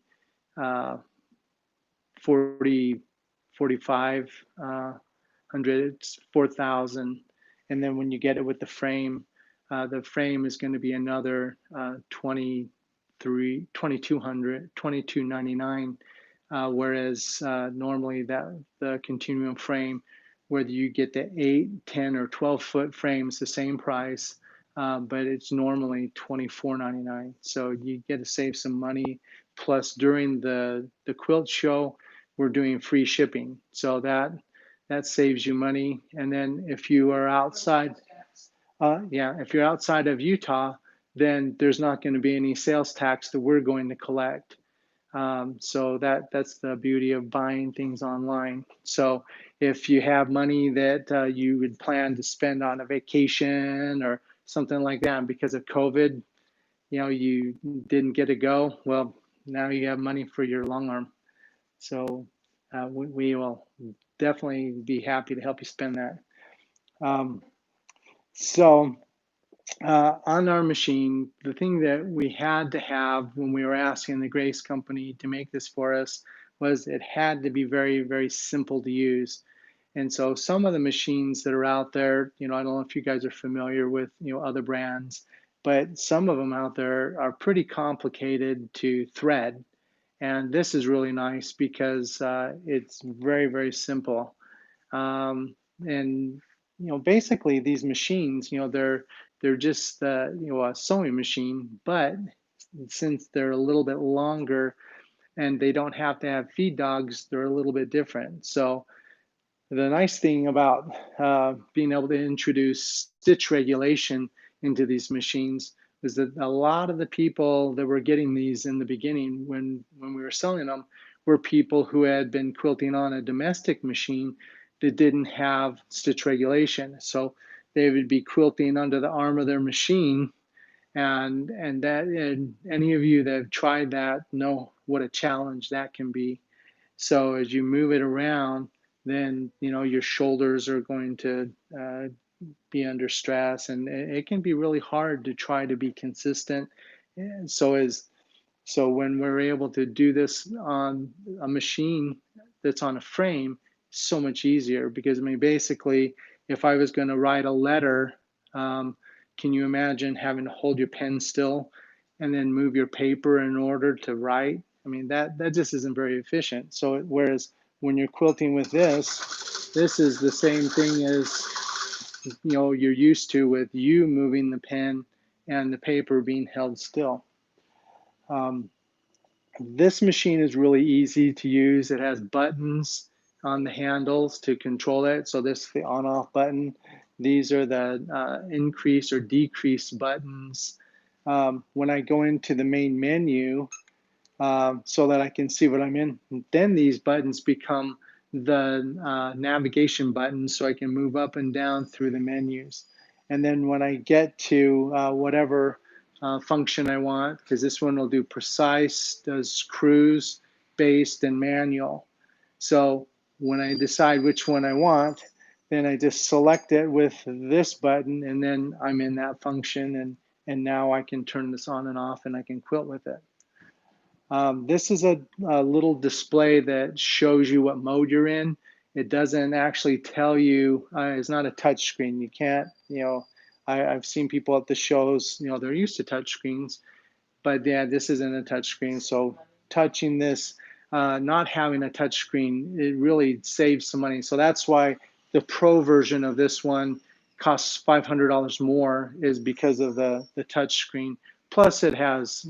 4,500, it's 4,000. And then when you get it with the frame is going to be another 2,299. Whereas normally the continuum frame, whether you get the 8, 10, or 12-foot frames, the same price, but it's normally $24.99. So you get to save some money. Plus, during the quilt show, we're doing free shipping. So that saves you money. And then if you are outside, yeah, if you're outside of Utah, then there's not going to be any sales tax that we're going to collect. So that's the beauty of buying things online. So if you have money that you would plan to spend on a vacation or something like that, because of COVID, you didn't get to go, well, now you have money for your long arm. So we will definitely be happy to help you spend that. Um, so on our machine, the thing that we had to have when we were asking the Grace Company to make this for us was it had to be very, very simple to use. And so some of the machines that are out there, I don't know if you guys are familiar with, other brands, but some of them out there are pretty complicated to thread. And this is really nice because it's very, very simple. And basically these machines, they're just a sewing machine, but since they're a little bit longer and they don't have to have feed dogs, they're a little bit different. So the nice thing about being able to introduce stitch regulation into these machines is that a lot of the people that were getting these in the beginning when we were selling them were people who had been quilting on a domestic machine that didn't have stitch regulation. So they would be quilting under the arm of their machine, and any of you that have tried that know what a challenge that can be. So as you move it around, then your shoulders are going to be under stress, and it can be really hard to try to be consistent. And so when we're able to do this on a machine that's on a frame, so much easier, because basically, if I was going to write a letter, can you imagine having to hold your pen still and then move your paper in order to write? That just isn't very efficient. So whereas when you're quilting with this is the same thing as you're used to, with you moving the pen and the paper being held still. This machine is really easy to use. It has buttons on the handles to control it. So this is the on-off button. These are the increase or decrease buttons. When I go into the main menu, so that I can see what I'm in, then these buttons become the navigation buttons, so I can move up and down through the menus. And then when I get to whatever function I want, because this one will do precise, does cruise, based, and manual. So when I decide which one I want, then I just select it with this button, and then I'm in that function, and now I can turn this on and off, and I can quilt with it. This is a little display that shows you what mode you're in. It doesn't actually tell you, it's not a touch screen. You can't, I've seen people at the shows, they're used to touch screens, but yeah, this isn't a touch screen. So touching this, not having a touch screen, it really saves some money. So that's why the pro version of this one costs $500 more, is because of the touch screen. Plus it has,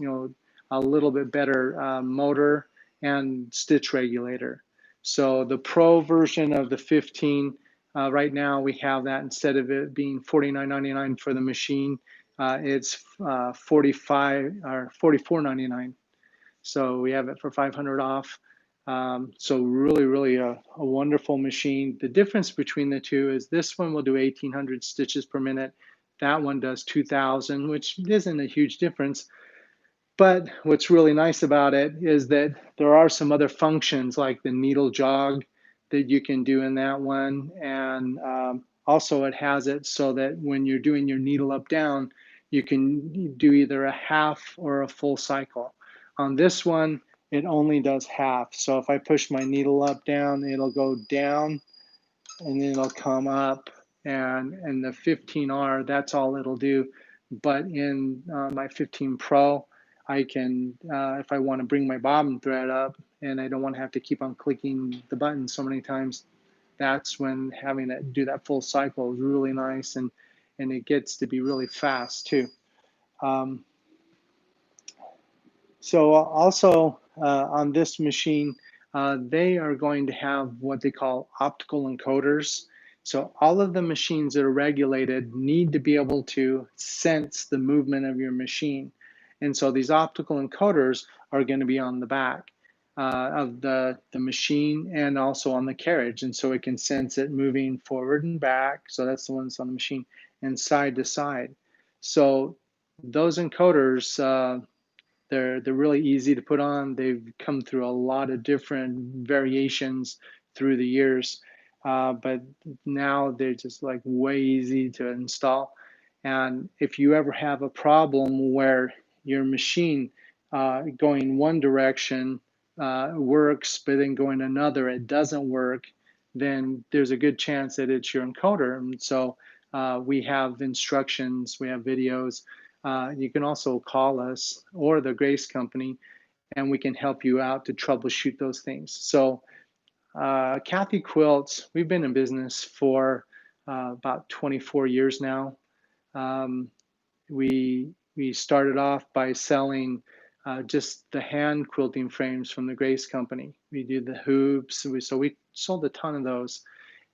a little bit better motor and stitch regulator. So the pro version of the 15, right now we have that, instead of it being $49.99 for the machine, it's $45 or $44.99. So we have it for $500 off. So really, really a wonderful machine. The difference between the two is this one will do 1,800 stitches per minute. That one does 2,000, which isn't a huge difference. But what's really nice about it is that there are some other functions, like the needle jog, that you can do in that one. And also it has it so that when you're doing your needle up down, you can do either a half or a full cycle. On this one, it only does half. So if I push my needle up down, it'll go down and then it'll come up. And the 15R, that's all it'll do. But in my 15 Pro, I can, if I want to bring my bobbin thread up and I don't want to have to keep on clicking the button so many times, that's when having to do that full cycle is really nice, and it gets to be really fast too. So also on this machine, they are going to have what they call optical encoders. So all of the machines that are regulated need to be able to sense the movement of your machine. And so these optical encoders are going to be on the back of the machine and also on the carriage. And so it can sense it moving forward and back. So that's the ones on the machine, and side to side. So those encoders, they're really easy to put on. They've come through a lot of different variations through the years, but now they're just like way easy to install. And if you ever have a problem where your machine going one direction works, but then going another, it doesn't work, then there's a good chance that it's your encoder. And so we have instructions, we have videos. You can also call us or the Grace Company, and we can help you out to troubleshoot those things. So Kathy Quilts, we've been in business for about 24 years now. We started off by selling just the hand quilting frames from the Grace Company. We did the hoops, so we sold a ton of those.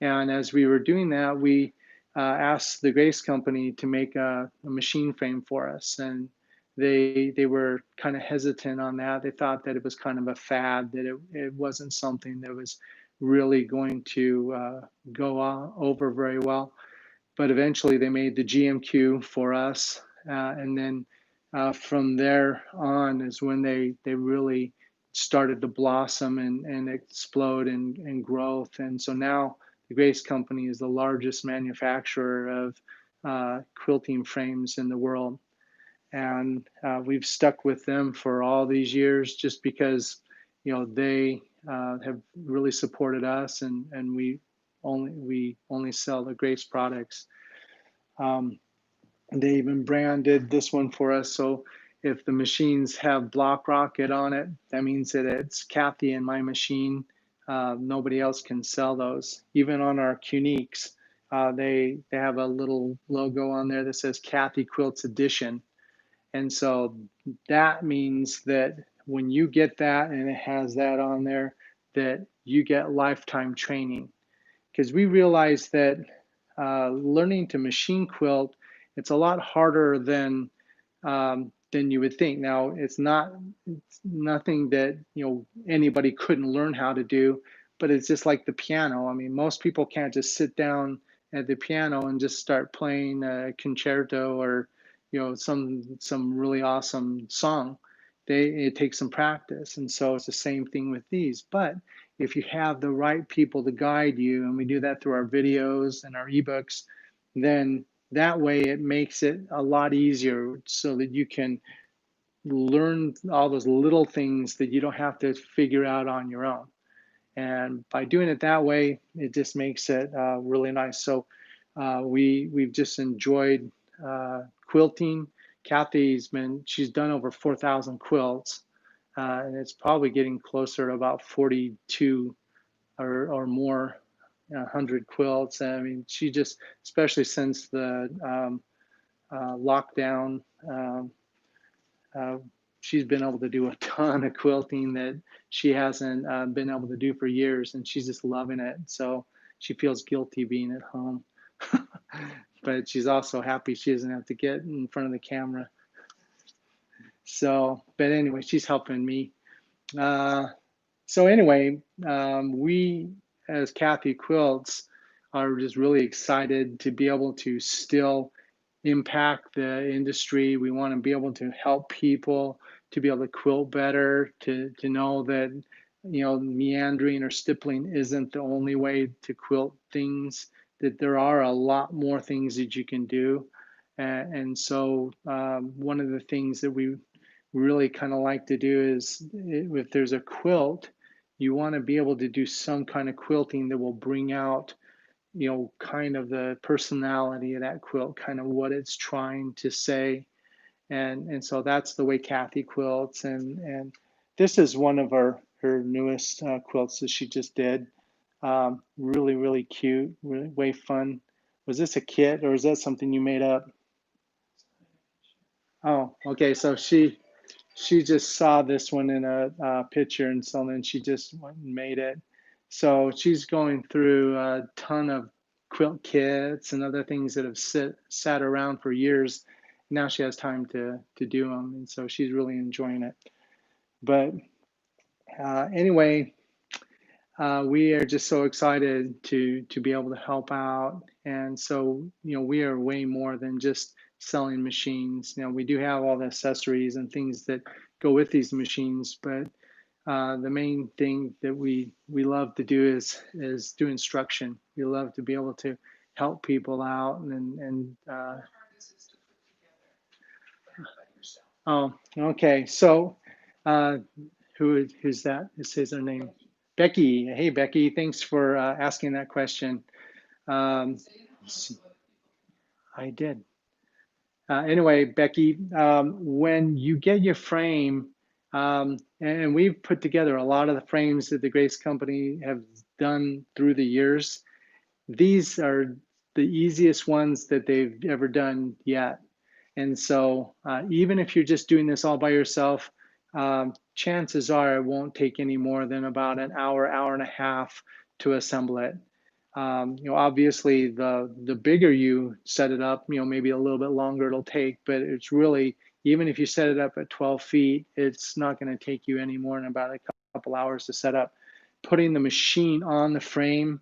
And as we were doing that, we asked the Grace Company to make a machine frame for us, and they were kind of hesitant on that. They thought that it was kind of a fad, that it wasn't something that was really going to go over very well. But eventually they made the GMQ for us, and then from there on is when they really started to blossom and explode and growth. And so now the Grace Company is the largest manufacturer of quilting frames in the world. And we've stuck with them for all these years just because, they have really supported us, and we only sell the Grace products. They even branded this one for us. So if the machines have Block Rocket on it, that means that it's Kathy and my machine. Nobody else can sell those. Even on our Cuniques, they have a little logo on there that says Kathy Quilts Edition. And so that means that when you get that and it has that on there, that you get lifetime training. Because we realize that learning to machine quilt, it's a lot harder than you would think. Now, it's nothing that anybody couldn't learn how to do, but it's just like the piano. I mean, most people can't just sit down at the piano and just start playing a concerto or some really awesome song. It takes some practice, and so it's the same thing with these. But if you have the right people to guide you, and we do that through our videos and our ebooks, then that way it makes it a lot easier so that you can learn all those little things that you don't have to figure out on your own. And by doing it that way, it just makes it really nice. So we've just enjoyed quilting. She's done over 4,000 quilts, and it's probably getting closer to about 42 or more 100 quilts. I mean, she just, especially since the lockdown, she's been able to do a ton of quilting that she hasn't been able to do for years, and she's just loving it. So she feels guilty being at home, but she's also happy she doesn't have to get in front of the camera. So, but anyway, she's helping me. So anyway, we as Kathy Quilts are just really excited to be able to still impact the industry. We want to be able to help people to be able to quilt better, to know that meandering or stippling isn't the only way to quilt things, that there are a lot more things that you can do. And so one of the things that we really kind of like to do is, if there's a quilt, you want to be able to do some kind of quilting that will bring out kind of the personality of that quilt, kind of what it's trying to say. And so that's the way Kathy quilts. And this is one of her newest quilts that she just did. Really, really cute, really way fun. Was this a kit, or is that something you made up? Oh, okay. So she she just saw this one in a picture, and so then she just went and made it. So she's going through a ton of quilt kits and other things that have sat around for years. Now she has time to do them, and so she's really enjoying it. But anyway, we are just so excited to be able to help out. And so, we are way more than just selling machines. We do have all the accessories and things that go with these machines, but the main thing that we love to do is do instruction. We love to be able to help people out and oh, okay. So who's that? It says her name. Becky. Hey, Becky. Thanks for asking that question. I did. Anyway, Becky, when you get your frame, and we've put together a lot of the frames that the Grace Company have done through the years, these are the easiest ones that they've ever done yet. And so even if you're just doing this all by yourself, chances are it won't take any more than about an hour, hour and a half to assemble it. Obviously the bigger you set it up, maybe a little bit longer it'll take, but it's really, even if you set it up at 12 feet, it's not going to take you any more than about a couple hours to set up. Putting the machine on the frame,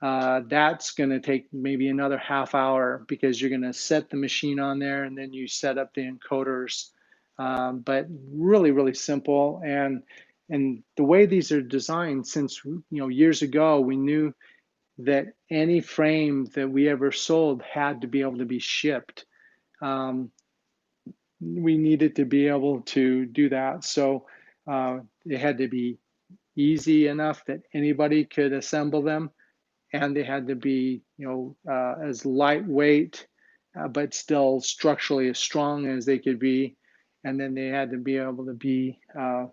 that's going to take maybe another half hour because you're going to set the machine on there and then you set up the encoders. But really, really simple. And the way these are designed, since years ago, we knew that any frame that we ever sold had to be able to be shipped. We needed to be able to do that. So it had to be easy enough that anybody could assemble them, and they had to be, as lightweight, but still structurally as strong as they could be. And then they had to be able to be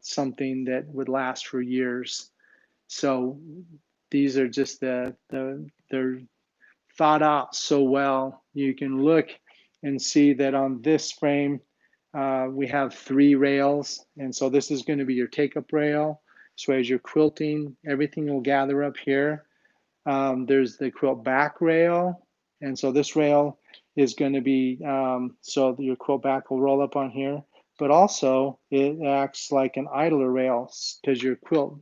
something that would last for years. So these are just they're thought out so well. You can look and see that on this frame, we have 3 rails. And so this is going to be your take-up rail. So as you're quilting, everything will gather up here. There's the quilt back rail. And so this rail is going to be, so your quilt back will roll up on here. But also it acts like an idler rail because your quilt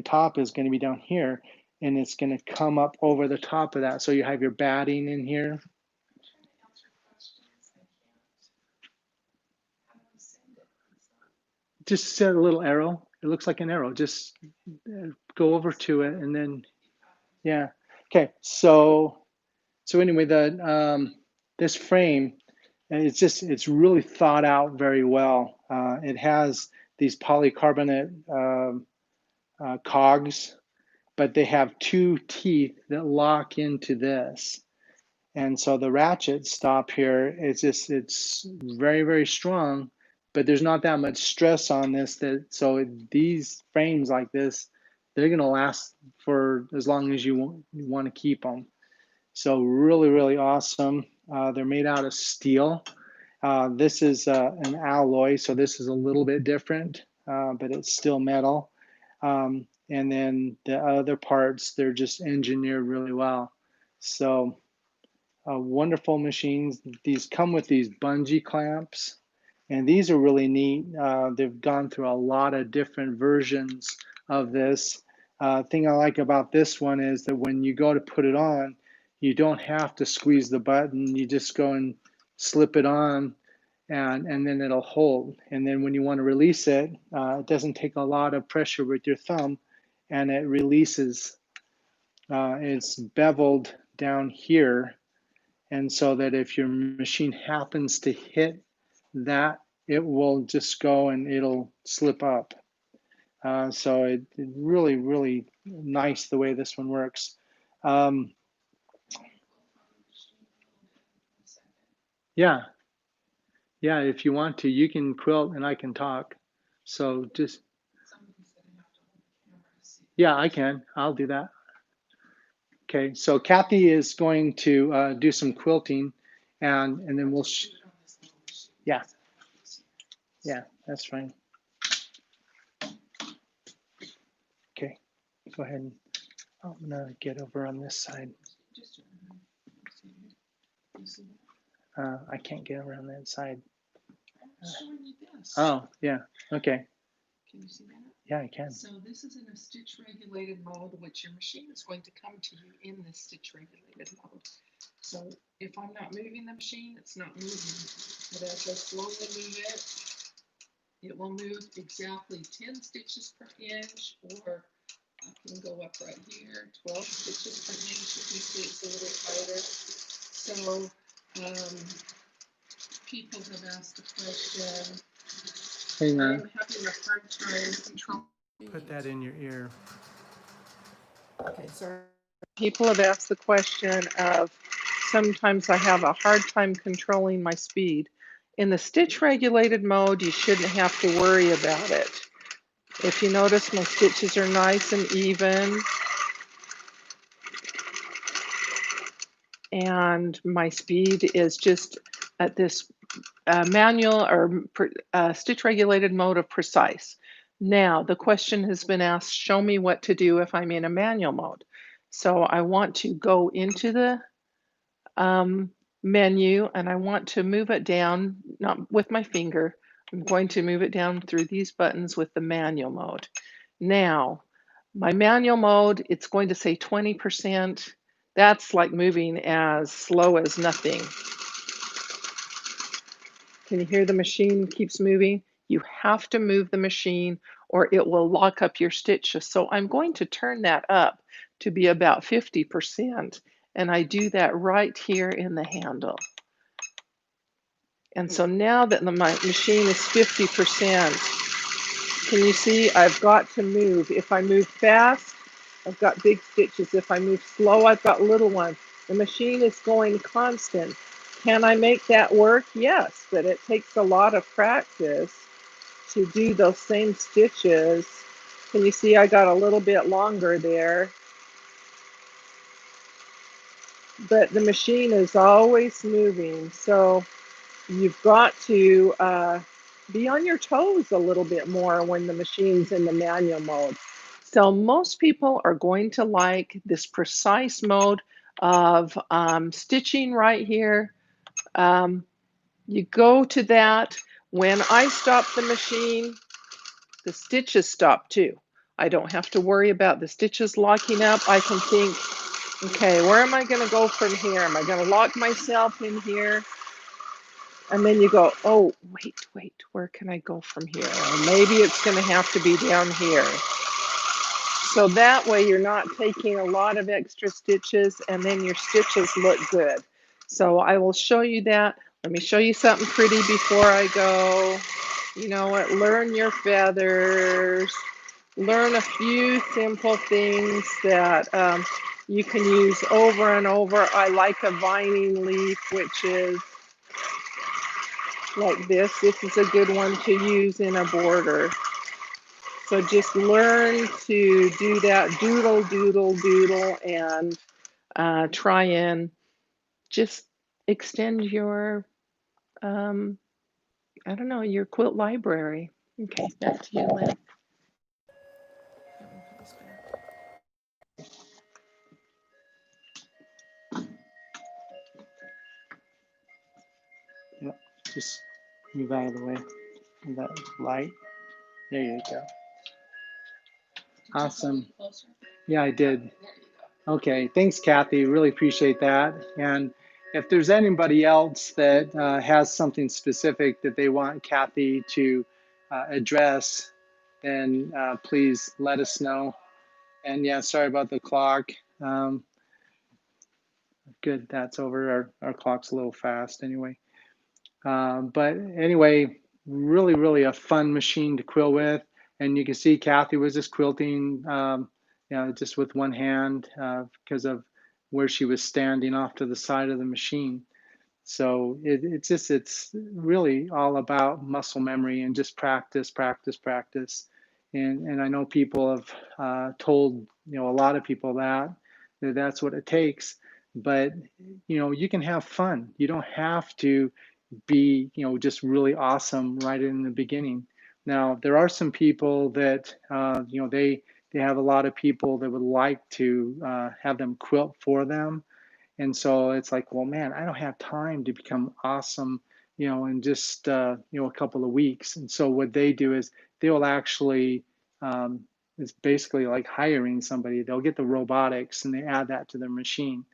top is going to be down here, and it's going to come up over the top of that. So you have your batting in here. Just set a little arrow. It looks like an arrow. Just go over to it, and then, yeah. Okay. So anyway, this frame, it's really thought out very well. It has these polycarbonate cogs, but they have 2 teeth that lock into this. And so the ratchet stop here, it's very, very strong, but there's not that much stress on this. So these frames like this, they're going to last for as long as you want to keep them. So really, really awesome. They're made out of steel. This is an alloy, so this is a little bit different, but it's still metal. And then the other parts, they're just engineered really well. So wonderful machines. These come with these bungee clamps, and these are really neat. They've gone through a lot of different versions of this. Thing I like about this one is that when you go to put it on, you don't have to squeeze the button. You just go and slip it on, and then it'll hold. And then when you want to release it, it doesn't take a lot of pressure with your thumb, and it releases. It's beveled down here, and so that if your machine happens to hit that, it will just go and it'll slip up. So it really, really nice the way this one works. Yeah, if you want to, you can quilt and I can talk. So just, yeah, I can. I'll do that. Okay, so Kathy is going to do some quilting, and then we'll, yeah. Yeah, that's fine. Okay, go ahead. And I'm gonna get over on this side. Just you see that? I can't get around that side. I'm showing you this. Oh, yeah. Okay. Can you see that? Yeah, I can. So this is in a stitch regulated mode, which your machine is going to come to you in this stitch regulated mode. So if I'm not moving the machine, it's not moving. But as I slowly move it, it will move exactly 10 stitches per inch, or I can go up right here, 12 stitches per inch. You can see it's a little tighter. So people have asked a question. Hang on. I'm having a hard time controlling. Put that in your ear. Okay, sorry. People have asked the question of sometimes I have a hard time controlling my speed. In the stitch regulated mode, you shouldn't have to worry about it. If you notice, my stitches are nice and even, and my speed is just at this manual or stitch regulated mode of precise. Now, the question has been asked, show me what to do if I'm in a manual mode. So I want to go into the menu and I want to move it down, not with my finger. I'm going to move it down through these buttons with the manual mode. Now, my manual mode, it's going to say 20%. That's like moving as slow as nothing. Can you hear the machine keeps moving? You have to move the machine or it will lock up your stitches. So I'm going to turn that up to be about 50%. And I do that right here in the handle. And so now that my machine is 50%, can you see I've got to move. If I move fast, I've got big stitches. If I move slow, I've got little ones. The machine is going constant. Can I make that work? Yes, but it takes a lot of practice to do those same stitches. Can you see I got a little bit longer there? But the machine is always moving. So you've got to be on your toes a little bit more when the machine's in the manual mode. So most people are going to like this precise mode of stitching right here. You go to that. When I stop the machine, the stitches stop too. I don't have to worry about the stitches locking up. I can think, okay, where am I going to go from here? Am I going to lock myself in here? And then you go, oh, wait, where can I go from here? Or maybe it's going to have to be down here. So that way you're not taking a lot of extra stitches and then your stitches look good. So I will show you that. Let me show you something pretty before I go. You know what? Learn your feathers. Learn a few simple things that you can use over and over. I like a vining leaf, which is like this. This is a good one to use in a border. So just learn to do that doodle, doodle, doodle, and try and just extend your, I don't know, your quilt library. Okay, back to you, Lynn. Yep. Just move out of the way. That light. There you go. Awesome. Yeah, I did. Okay, thanks, Kathy. Really appreciate that. And if there's anybody else that has something specific that they want Kathy to address, then please let us know. And yeah, sorry about the clock. Good, that's over. Our clock's a little fast anyway. But anyway, really a fun machine to quilt with. And you can see Kathy was just quilting, just with one hand because of where she was standing off to the side of the machine. So it's really all about muscle memory and just practice. And I know people have told a lot of people that's what it takes. But you can have fun. You don't have to be, just really awesome right in the beginning. Now, there are some people that, they have a lot of people that would like to have them quilt for them. And so it's like, well, man, I don't have time to become awesome, in just, a couple of weeks. And so what they do is they will actually, it's basically like hiring somebody. They'll get the robotics and they add that to their machine.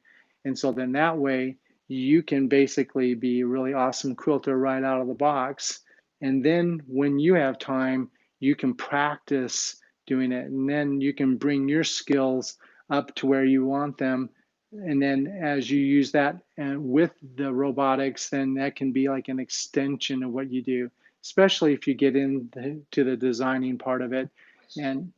And so then that way you can basically be a really awesome quilter right out of the box. And then when you have time, you can practice doing it. And then you can bring your skills up to where you want them. And then as you use that and with the robotics, then that can be like an extension of what you do, especially if you get into the designing part of it. And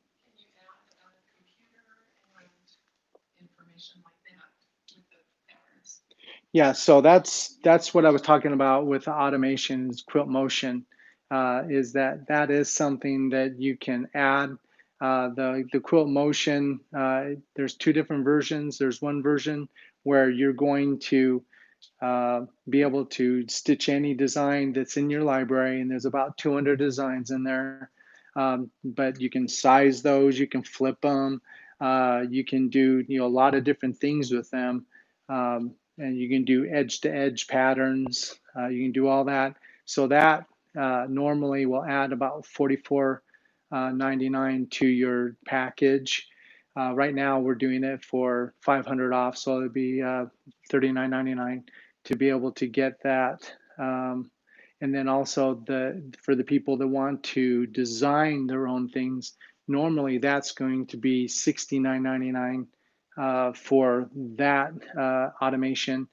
yeah, so that's what I was talking about with the automation is Quilt Motion, is that is something that you can add. The Quilt Motion, there's two different versions. There's one version where you're going to be able to stitch any design that's in your library, and there's about 200 designs in there. But you can size those, you can flip them, you can do a lot of different things with them, and you can do edge to edge patterns. You can do all that. So that normally will add about $44.99 to your package. Right now we're doing it for 500 off, so it'd be $39.99 to be able to get that. And then also for the people that want to design their own things, normally that's going to be $69.99 for that automation,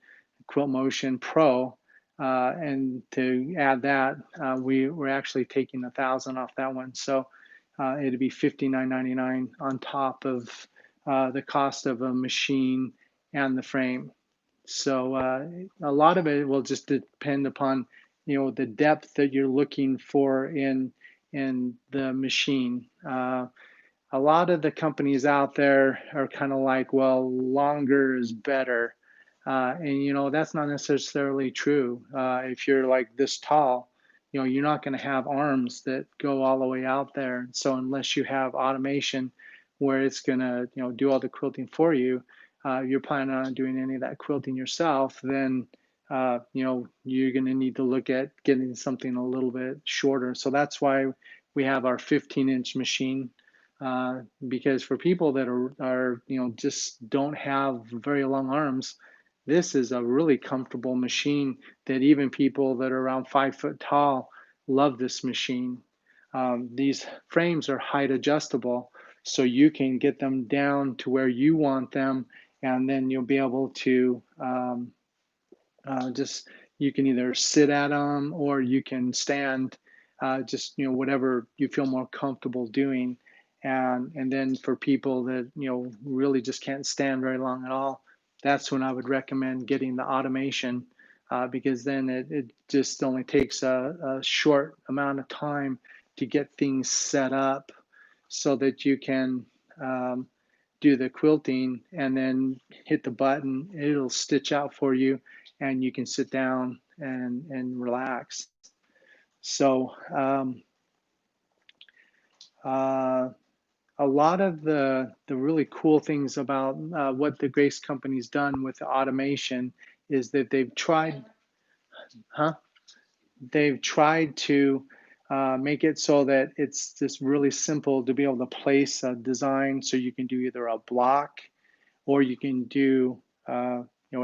Quilt Motion Pro. And to add that, we're actually taking 1,000 off that one. So it'd be $59.99 on top of the cost of a machine and the frame. So a lot of it will just depend upon, the depth that you're looking for in the machine. A lot of the companies out there are kind of like, well, longer is better. And that's not necessarily true. If you're like this tall, you're not going to have arms that go all the way out there. So unless you have automation where it's going to, do all the quilting for you, you're planning on doing any of that quilting yourself, then, you're going to need to look at getting something a little bit shorter. So that's why we have our 15-inch machine. Because for people that are just don't have very long arms, this is a really comfortable machine that even people that are around 5 foot tall love this machine. These frames are height adjustable, so you can get them down to where you want them, and then you'll be able to just, you can either sit at them or you can stand, just whatever you feel more comfortable doing. And then for people that really just can't stand very long at all, that's when I would recommend getting the automation, because then it just only takes a short amount of time to get things set up so that you can do the quilting and then hit the button. It'll stitch out for you and you can sit down and relax. So a lot of the really cool things about what the Grace Company's done with the automation is that they've tried to make it so that it's just really simple to be able to place a design. So you can do either a block or you can do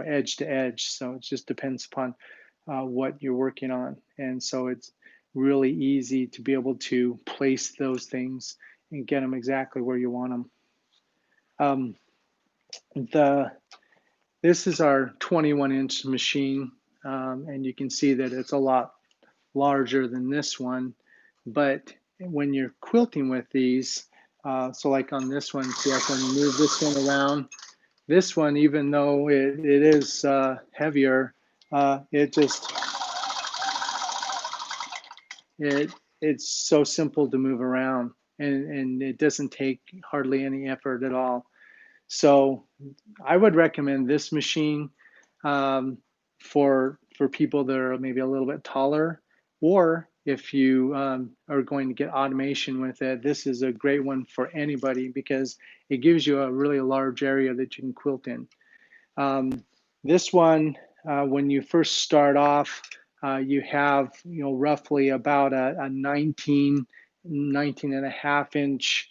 edge to edge. So it just depends upon what you're working on. And so it's really easy to be able to place those things and get them exactly where you want them. This is our 21-inch machine, and you can see that it's a lot larger than this one. But when you're quilting with these, so like on this one, see I can move this one around. This one, even though it is heavier, it's so simple to move around, and it doesn't take hardly any effort at all. So I would recommend this machine for for people that are maybe a little bit taller, or if you are going to get automation with it, this is a great one for anybody because it gives you a really large area that you can quilt in. This one, when you first start off, you have, roughly about a 19 and a half inch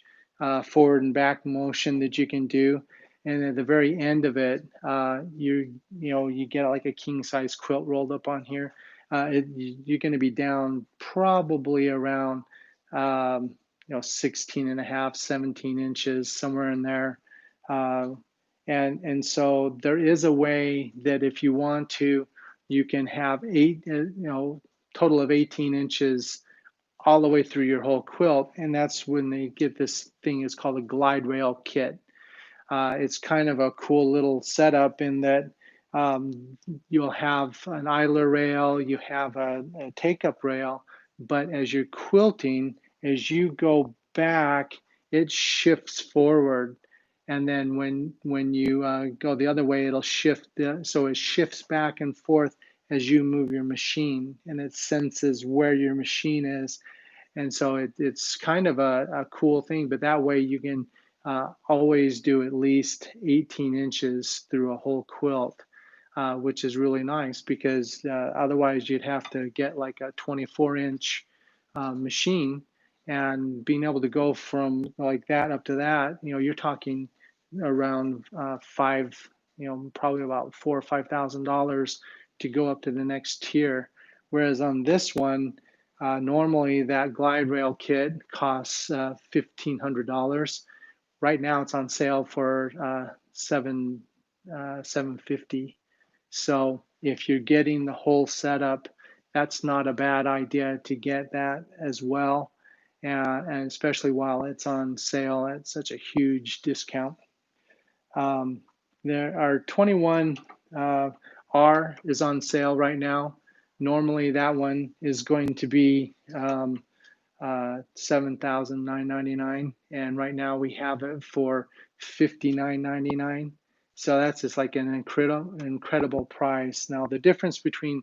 forward and back motion that you can do. And at the very end of it, you get like a king size quilt rolled up on here. You're going to be down probably around, 16 and a half, 17 inches, somewhere in there. And so there is a way that if you want to, you can have total of 18 inches all the way through your whole quilt. And that's when they get this thing is called a glide rail kit. It's kind of a cool little setup in that you'll have an idler rail, you have a take-up rail, but as you're quilting, as you go back, it shifts forward. And then when you go the other way, it'll shift. So it shifts back and forth as you move your machine, and it senses where your machine is. And so it's kind of a cool thing, but that way you can always do at least 18 inches through a whole quilt, which is really nice because otherwise you'd have to get like a 24-inch machine, and being able to go from like that up to that, you're talking around probably about $4,000 or $5,000 to go up to the next tier. Whereas on this one, normally that glide rail kit costs $1,500. Right now it's on sale for $750. So if you're getting the whole setup, that's not a bad idea to get that as well, and especially while it's on sale at such a huge discount. There are 21 R is on sale right now. Normally that one is going to be $7,999, and right now we have it for $59.99. So that's just like an incredible price. Now the difference between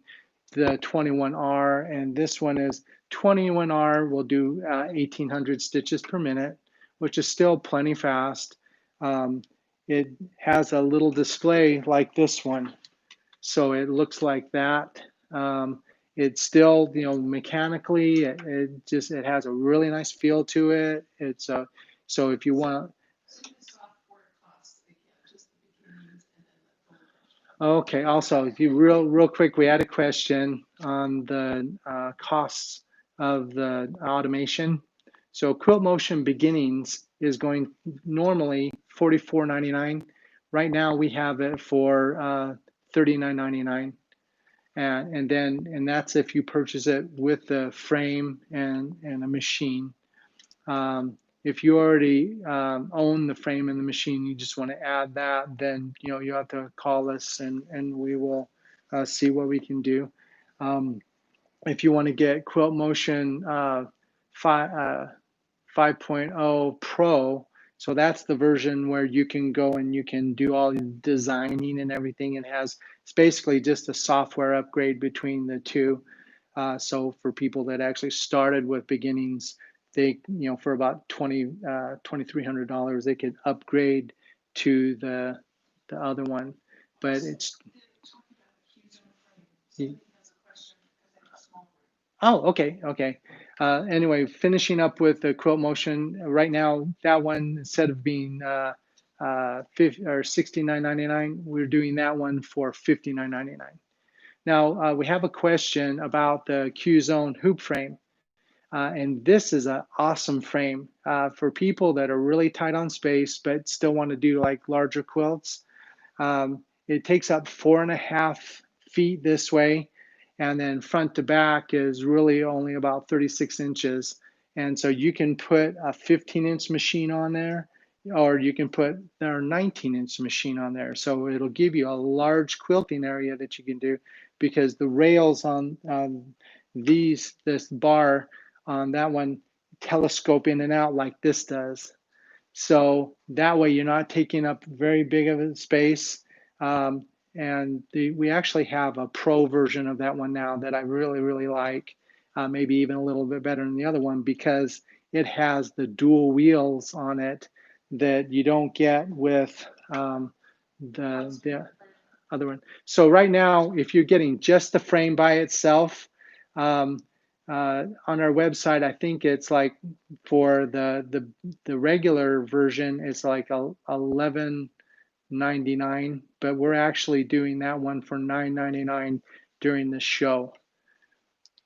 the 21R and this one is 21R will do 1,800 stitches per minute, which is still plenty fast. It has a little display like this one, so it looks like that. It's still, mechanically, it has a really nice feel to it. It's so if you want. Okay. Also, if you real quick, we had a question on the costs of the automation. So Quilt Motion Beginnings is going normally $44.99. Right now we have it for $39.99. And that's if you purchase it with the frame and a machine. If you already own the frame and the machine, you just want to add that, then you have to call us and we will see what we can do. If you want to get Quilt Motion 5.0 Pro, so that's the version where you can go and you can do all the designing and everything. It's basically just a software upgrade between the two. So for people that actually started with beginnings, they, for about $2,300, they could upgrade to the other one. But it's. Oh, okay. Anyway, finishing up with the Quilt Motion right now, that one, instead of being $69.99, we're doing that one for $59.99. Now we have a question about the Q-Zone hoop frame, and this is an awesome frame for people that are really tight on space but still want to do like larger quilts. It takes up 4.5 feet this way. And then front to back is really only about 36 inches. And so you can put a 15-inch machine on there, or you can put their 19-inch machine on there. So it'll give you a large quilting area that you can do, because the rails on this bar on that one telescope in and out like this does. So that way you're not taking up very big of a space. and we actually have a pro version of that one now that I really, really like, maybe even a little bit better than the other one, because it has the dual wheels on it that you don't get with the other one. So right now, if you're getting just the frame by itself, on our website, I think it's like for the regular version, it's like $11.99, but we're actually doing that one for $9.99 during the show.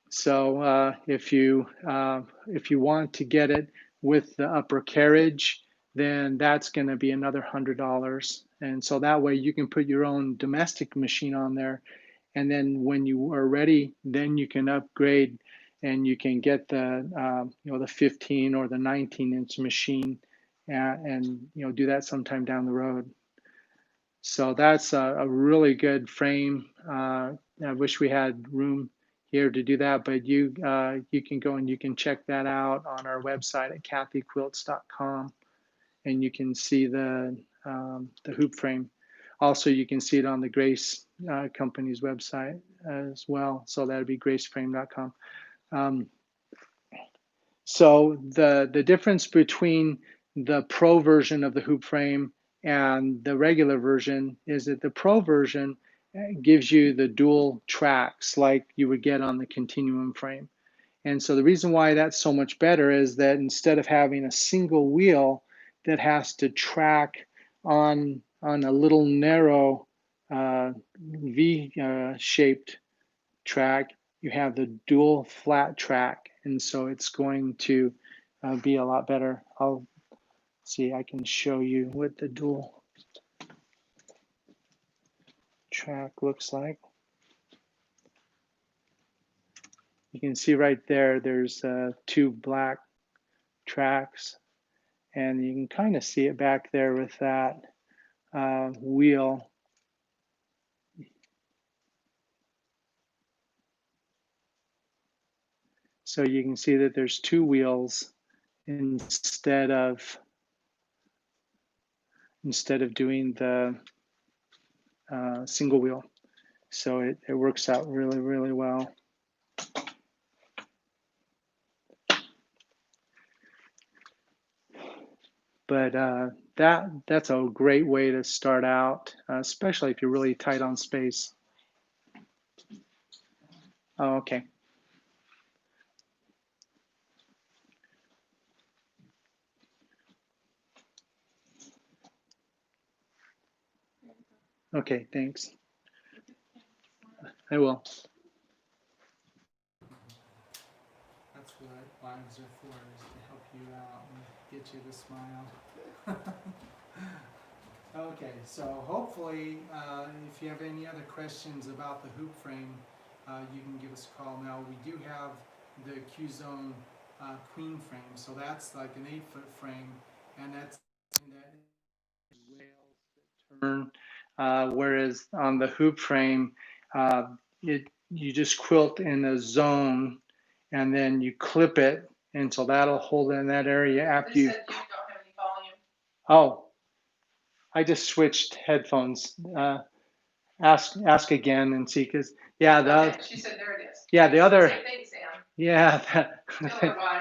So if you want to get it with the upper carriage, then that's going to be another $100. And so that way you can put your own domestic machine on there. And then when you are ready, then you can upgrade and you can get the the 15 or the 19-inch machine, and do that sometime down the road. So that's a really good frame. I wish we had room here to do that, but you can go and you can check that out on our website at kathyquilts.com, and you can see the hoop frame. Also, you can see it on the Grace company's website as well. So that'd be graceframe.com. So the difference between the pro version of the hoop frame and the regular version is that the pro version gives you the dual tracks like you would get on the continuum frame. And so the reason why that's so much better is that instead of having a single wheel that has to track on a little narrow V-shaped track, you have the dual flat track, and so it's going to be a lot better. I'll see, I can show you what the dual track looks like. You can see right there, there's two black tracks, and you can kind of see it back there with that wheel. So you can see that there's two wheels instead of doing the single wheel. So it works out really, really well. But that's a great way to start out, especially if you're really tight on space. Oh, okay. Okay, thanks. I will. That's what lives are for, is to help you out and get you to smile. Okay, so hopefully, if you have any other questions about the hoop frame, you can give us a call. Now, we do have the Q-Zone queen frame, so that's like an 8-foot frame, and that's turn. Whereas on the hoop frame, you just quilt in a zone, and then you clip it, and so that'll hold in that area after you. Said you don't have any volume. Oh, I just switched headphones. Ask again and see, because yeah, she said there it is. Yeah, the other. Say thanks, Ann. Yeah,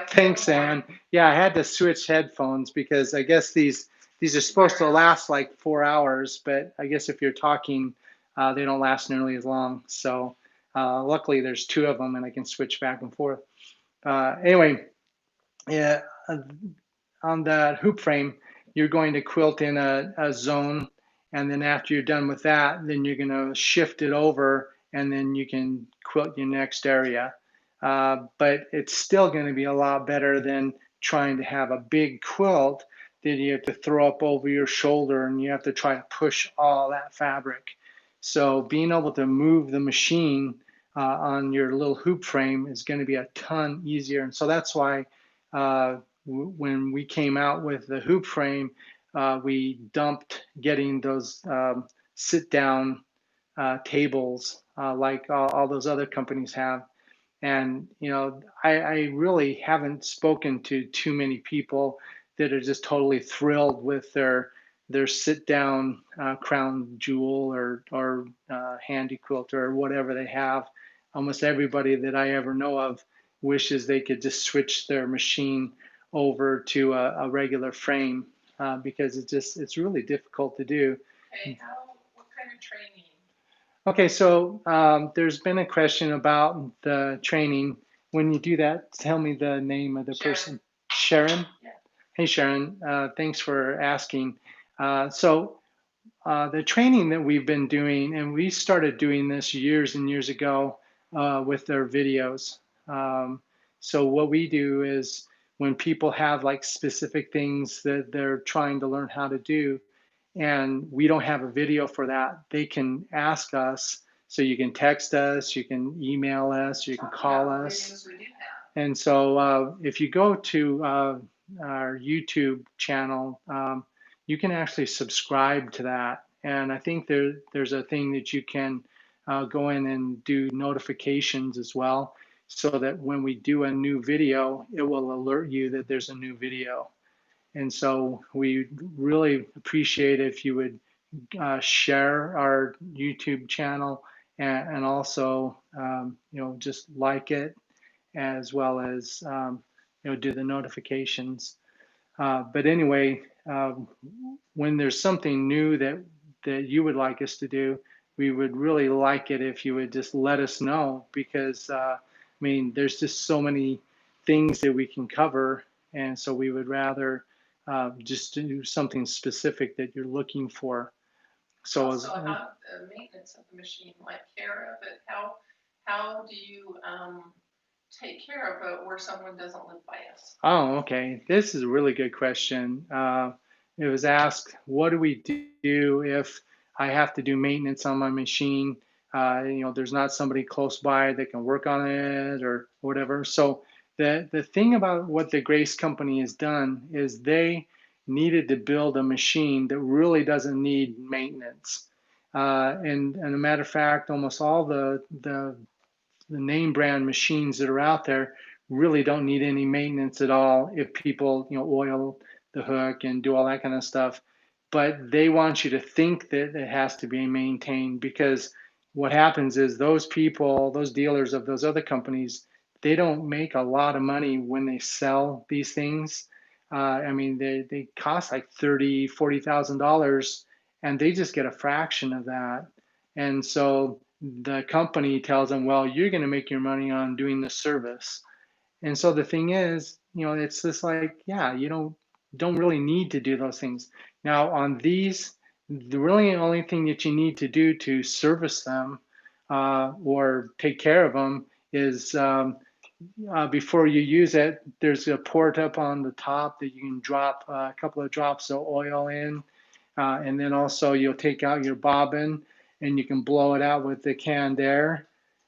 thanks, Ann. Yeah, I had to switch headphones because I guess these are supposed to last like 4 hours, but I guess if you're talking, they don't last nearly as long. So luckily there's two of them and I can switch back and forth. Anyway, yeah, on the hoop frame, you're going to quilt in a zone, and then after you're done with that, then you're going to shift it over, and then you can quilt your next area. But it's still going to be a lot better than trying to have a big quilt that you have to throw up over your shoulder, and you have to try to push all that fabric. So being able to move the machine on your little hoop frame is going to be a ton easier. And so that's why when we came out with the hoop frame, we dumped getting those sit-down tables like all those other companies have. And I really haven't spoken to too many people that are just totally thrilled with their their sit-down crown jewel or handy quilt or whatever they have. Almost everybody that I ever know of wishes they could just switch their machine over to a regular frame because it's really difficult to do. Okay, what kind of training? Okay, so there's been a question about the training. When you do that, tell me the name of the person. Sharon? Yeah. Hey, Sharon. Thanks for asking. So the training that we've been doing, and we started doing this years and years ago with their videos. So what we do is when people have like specific things that they're trying to learn how to do, and we don't have a video for that, they can ask us. So you can text us, you can email us, you can call us. And so if you go to our YouTube channel, you can actually subscribe to that. And I think there's a thing that you can go in and do notifications as well, so that when we do a new video, it will alert you that there's a new video. And so we really appreciate if you would share our YouTube channel and also, just like it, as well as, do the notifications. But anyway, when there's something new that you would like us to do, we would really like it if you would just let us know, because there's just so many things that we can cover, and so we would rather just do something specific that you're looking for. So Also, how the maintenance of the machine, like care of it, how do you take care of it where someone doesn't live by us? Oh, okay. This is a really good question. It was asked, what do we do if I have to do maintenance on my machine? There's not somebody close by that can work on it or whatever. So the thing about what the Grace Company has done is they needed to build a machine that really doesn't need maintenance. And a matter of fact, almost all the name brand machines that are out there really don't need any maintenance at all if people oil the hook and do all that kind of stuff. But they want you to think that it has to be maintained, because what happens is those people, those dealers of those other companies, they don't make a lot of money when they sell these things. They cost like $30,000-$40,000, and they just get a fraction of that. And so the company tells them, well, you're going to make your money on doing the service. And so the thing is, it's just like, yeah, you don't really need to do those things. Now on these, the really only thing that you need to do to service them or take care of them is before you use it, there's a port up on the top that you can drop a couple of drops of oil in. And then also you'll take out your bobbin and you can blow it out with the canned air,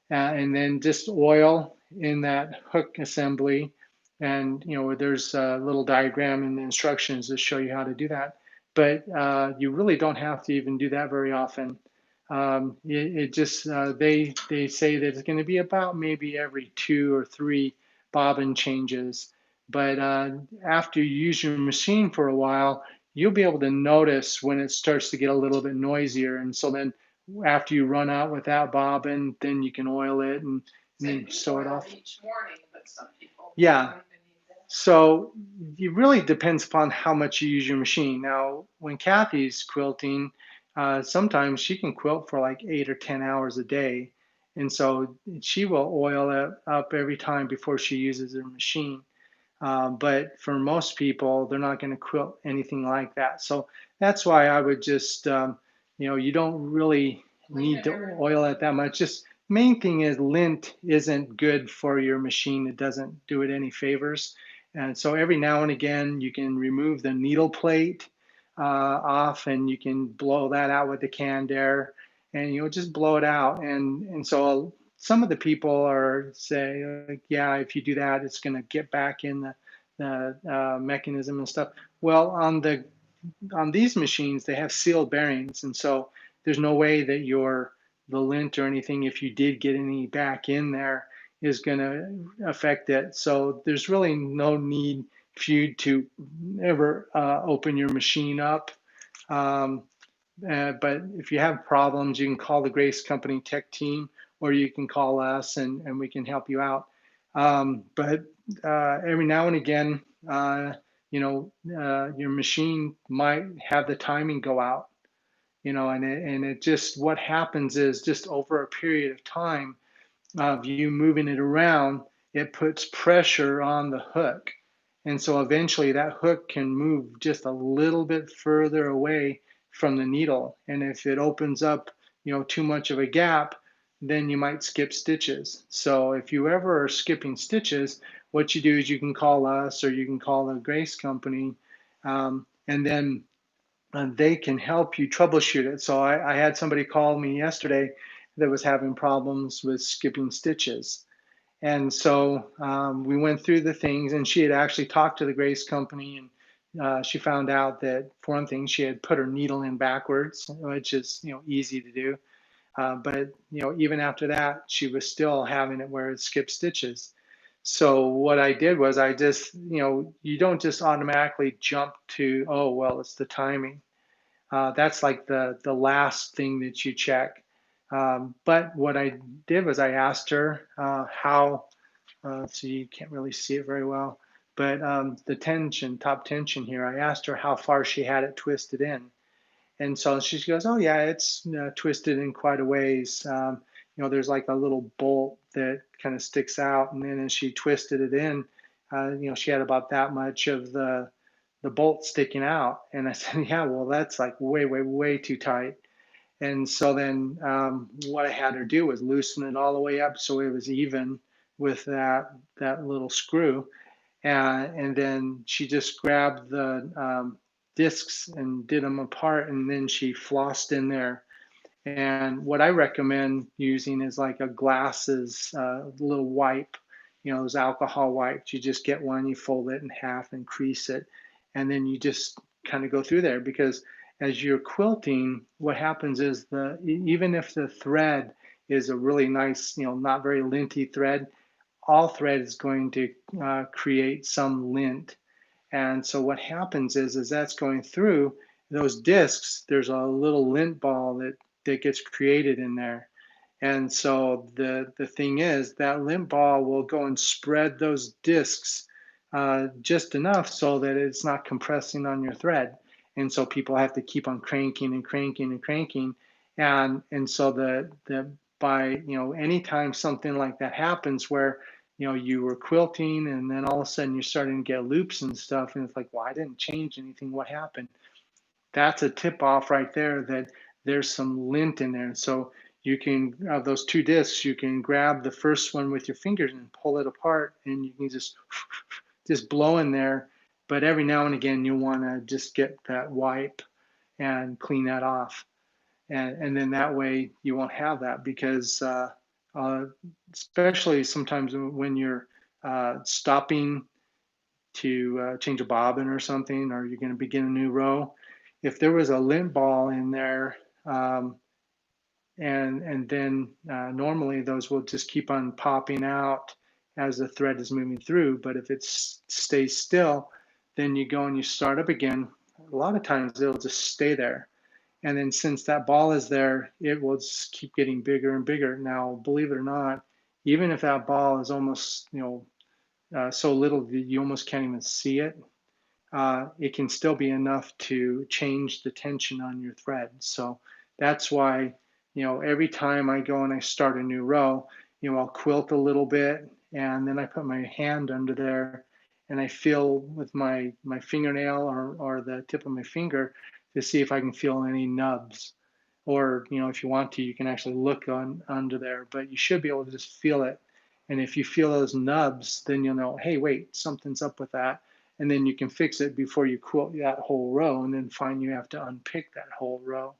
and then just oil in that hook assembly. And there's a little diagram in the instructions that show you how to do that. But you really don't have to even do that very often. It just they say that it's going to be about maybe every 2 or 3 bobbin changes. But after you use your machine for a while, you'll be able to notice when it starts to get a little bit noisier. And so then after you run out with that bobbin, then you can oil it and then sew it off. Each morning, but some people yeah. So it really depends upon how much you use your machine. Now, when Kathy's quilting, sometimes she can quilt for like 8 or 10 hours a day. And so she will oil it up every time before she uses her machine. But for most people, they're not going to quilt anything like that. So that's why I would just, you don't really need to oil it that much. Just main thing is lint isn't good for your machine. It doesn't do it any favors. And so every now and again, you can remove the needle plate off, and you can blow that out with the canned air, and just blow it out. And so some of the people are say, like, yeah, if you do that, it's going to get back in the mechanism and stuff. Well, on these machines, they have sealed bearings, and so there's no way that the lint or anything, if you did get any back in there, is going to affect it. So there's really no need for you to ever open your machine up Um, but if you have problems, you can call the Grace Company tech team, or you can call us and we can help you out. But every now and again, your machine might have the timing go out, and it just, what happens is just over a period of time of you moving it around, it puts pressure on the hook. And so eventually that hook can move just a little bit further away from the needle. And if it opens up, too much of a gap, then you might skip stitches. So if you ever are skipping stitches, what you do is you can call us or you can call the Grace Company, and then they can help you troubleshoot it. So I had somebody call me yesterday that was having problems with skipping stitches. And so we went through the things, and she had actually talked to the Grace Company, and she found out that, for one thing, she had put her needle in backwards, which is easy to do. But even after that, she was still having it where it skipped stitches. So what I did was I just, you don't just automatically jump to, oh, well, it's the timing. That's like the last thing that you check. But what I did was I asked her how, so you can't really see it very well, but the tension, top tension here, I asked her how far she had it twisted in. And so she goes, oh yeah, it's twisted in quite a ways. There's like a little bolt that kind of sticks out, and then as she twisted it in, she had about that much of the bolt sticking out. And I said, yeah, well, that's like way, way, way too tight. And so then what I had her do was loosen it all the way up so it was even with that little screw. And then she just grabbed the discs and did them apart, and then she flossed in there. And what I recommend using is like a glasses little wipe, those alcohol wipes. You just get one, you fold it in half and crease it, and then you just kind of go through there, because as you're quilting, what happens is even if the thread is a really nice, not very linty thread, all thread is going to create some lint. And so what happens is that's going through those discs, there's a little lint ball that gets created in there. And so the thing is that lint ball will go and spread those discs just enough so that it's not compressing on your thread. And so people have to keep on cranking and cranking and cranking. And so by anytime something like that happens where you were quilting and then all of a sudden you're starting to get loops and stuff, and it's like, well, I didn't change anything, what happened? That's a tip off right there that there's some lint in there. So you can, of those two discs, you can grab the first one with your fingers and pull it apart, and you can just blow in there. But every now and again, you want to just get that wipe and clean that off. And then that way you won't have that, because especially sometimes when you're stopping to change a bobbin or something, or you're going to begin a new row, if there was a lint ball in there, and then normally those will just keep on popping out as the thread is moving through. But if it stays still, then you go and you start up again. A lot of times it'll just stay there. And then since that ball is there, it will just keep getting bigger and bigger. Now, believe it or not, even if that ball is almost, so little that you almost can't even see it, it can still be enough to change the tension on your thread. So that's why, every time I go and I start a new row, I'll quilt a little bit, and then I put my hand under there and I feel with my fingernail or the tip of my finger to see if I can feel any nubs. Or, if you want to, you can actually look under there, but you should be able to just feel it. And if you feel those nubs, then you'll know, hey, wait, something's up with that. And then you can fix it before you quilt that whole row, and then find you have to unpick that whole row.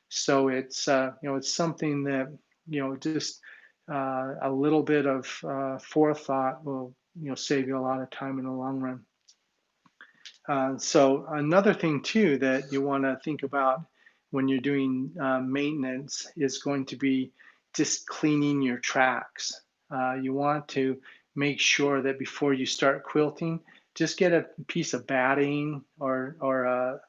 So it's it's something that just a little bit of forethought will save you a lot of time in the long run. So another thing too that you want to think about when you're doing maintenance is going to be just cleaning your tracks. You want to make sure that before you start quilting, just get a piece of batting or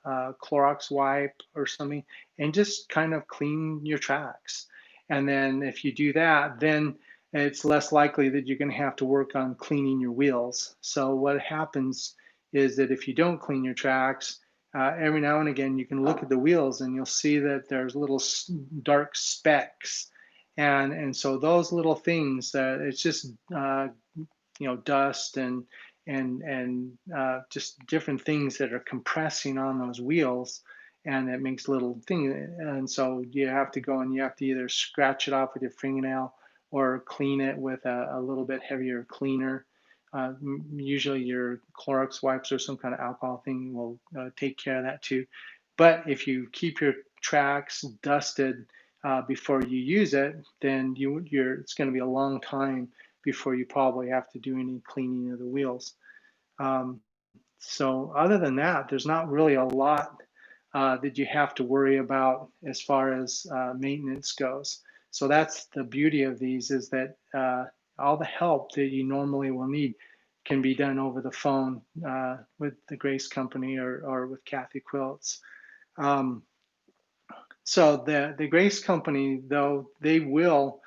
a Clorox wipe or something, and just kind of clean your tracks. And then if you do that, then it's less likely that you're going to have to work on cleaning your wheels. So what happens is that if you don't clean your tracks, every now and again you can look at the wheels and you'll see that there's little dark specks, and so those little things, it's just dust and just different things that are compressing on those wheels, and it makes little things. And so you have to go and you have to either scratch it off with your fingernail or clean it with a little bit heavier cleaner. Usually your Clorox wipes or some kind of alcohol thing will take care of that too. But if you keep your tracks dusted before you use it, then it's going to be a long time before you probably have to do any cleaning of the wheels. So other than that, there's not really a lot that you have to worry about as far as maintenance goes. So that's the beauty of these, is that all the help that you normally will need can be done over the phone with the Grace Company or with Kathy Quilts. So the Grace Company, though, they will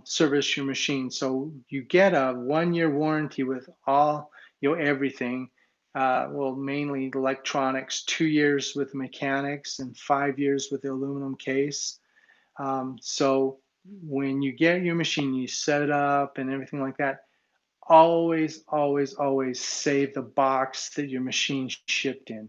service your machine. So you get a 1-year warranty with all everything. Well, mainly electronics, 2 years with mechanics, and 5 years with the aluminum case. So when you get your machine, you set it up and everything like that, always, always, always save the box that your machine shipped in.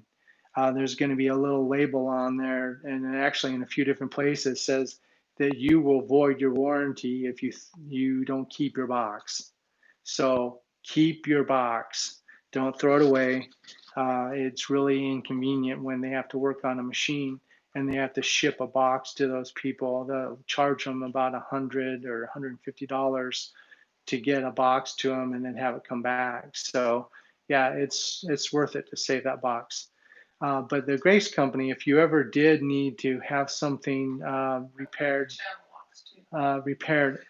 There's going to be a little label on there, and actually in a few different places says that you will void your warranty if you don't keep your box. So keep your box. Don't throw it away. It's really inconvenient when they have to work on a machine and they have to ship a box to those people. They'll charge them about $100 or $150 to get a box to them and then have it come back. So yeah, it's worth it to save that box. But the Grace Company, if you ever did need to have something repaired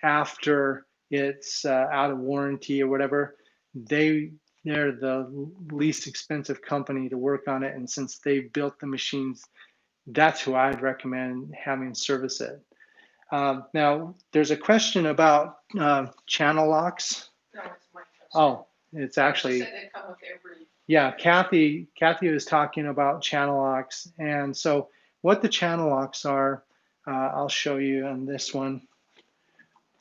after it's out of warranty or whatever, they're the least expensive company to work on it. And since they built the machines, that's who I'd recommend having service it. Now, there's a question about channel locks. No, it's my question. Oh, it's actually. You said they come with every. Yeah, Kathy was talking about channel locks. And so what the channel locks are, I'll show you on this one.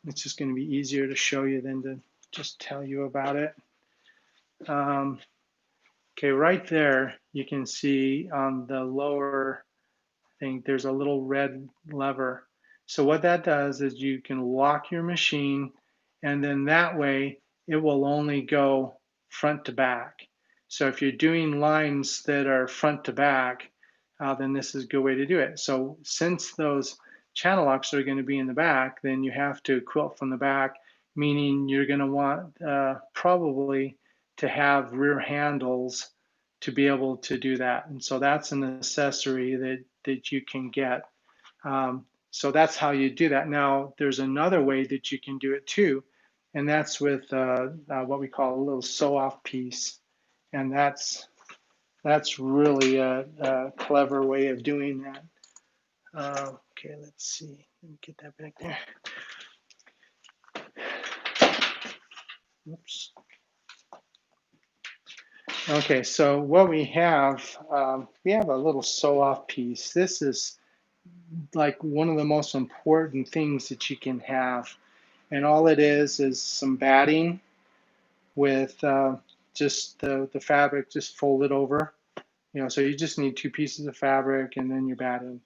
It's just going to be easier to show you than to just tell you about it. Okay, right there, you can see on the lower thing, there's a little red lever. So what that does is you can lock your machine, and then that way it will only go front to back. So if you're doing lines that are front to back, then this is a good way to do it. So since those channel locks are going to be in the back, then you have to quilt from the back, meaning you're going to want probably to have rear handles to be able to do that. And so that's an accessory that you can get. So that's how you do that. Now, there's another way that you can do it too, and that's with what we call a little sew-off piece. And that's really a clever way of doing that. Okay, let's see. Let me get that back there. Oops. Okay, so what we have a little sew-off piece. This is like one of the most important things that you can have. And all it is some batting with just the fabric just folded over. So you just need 2 pieces of fabric and then your batting.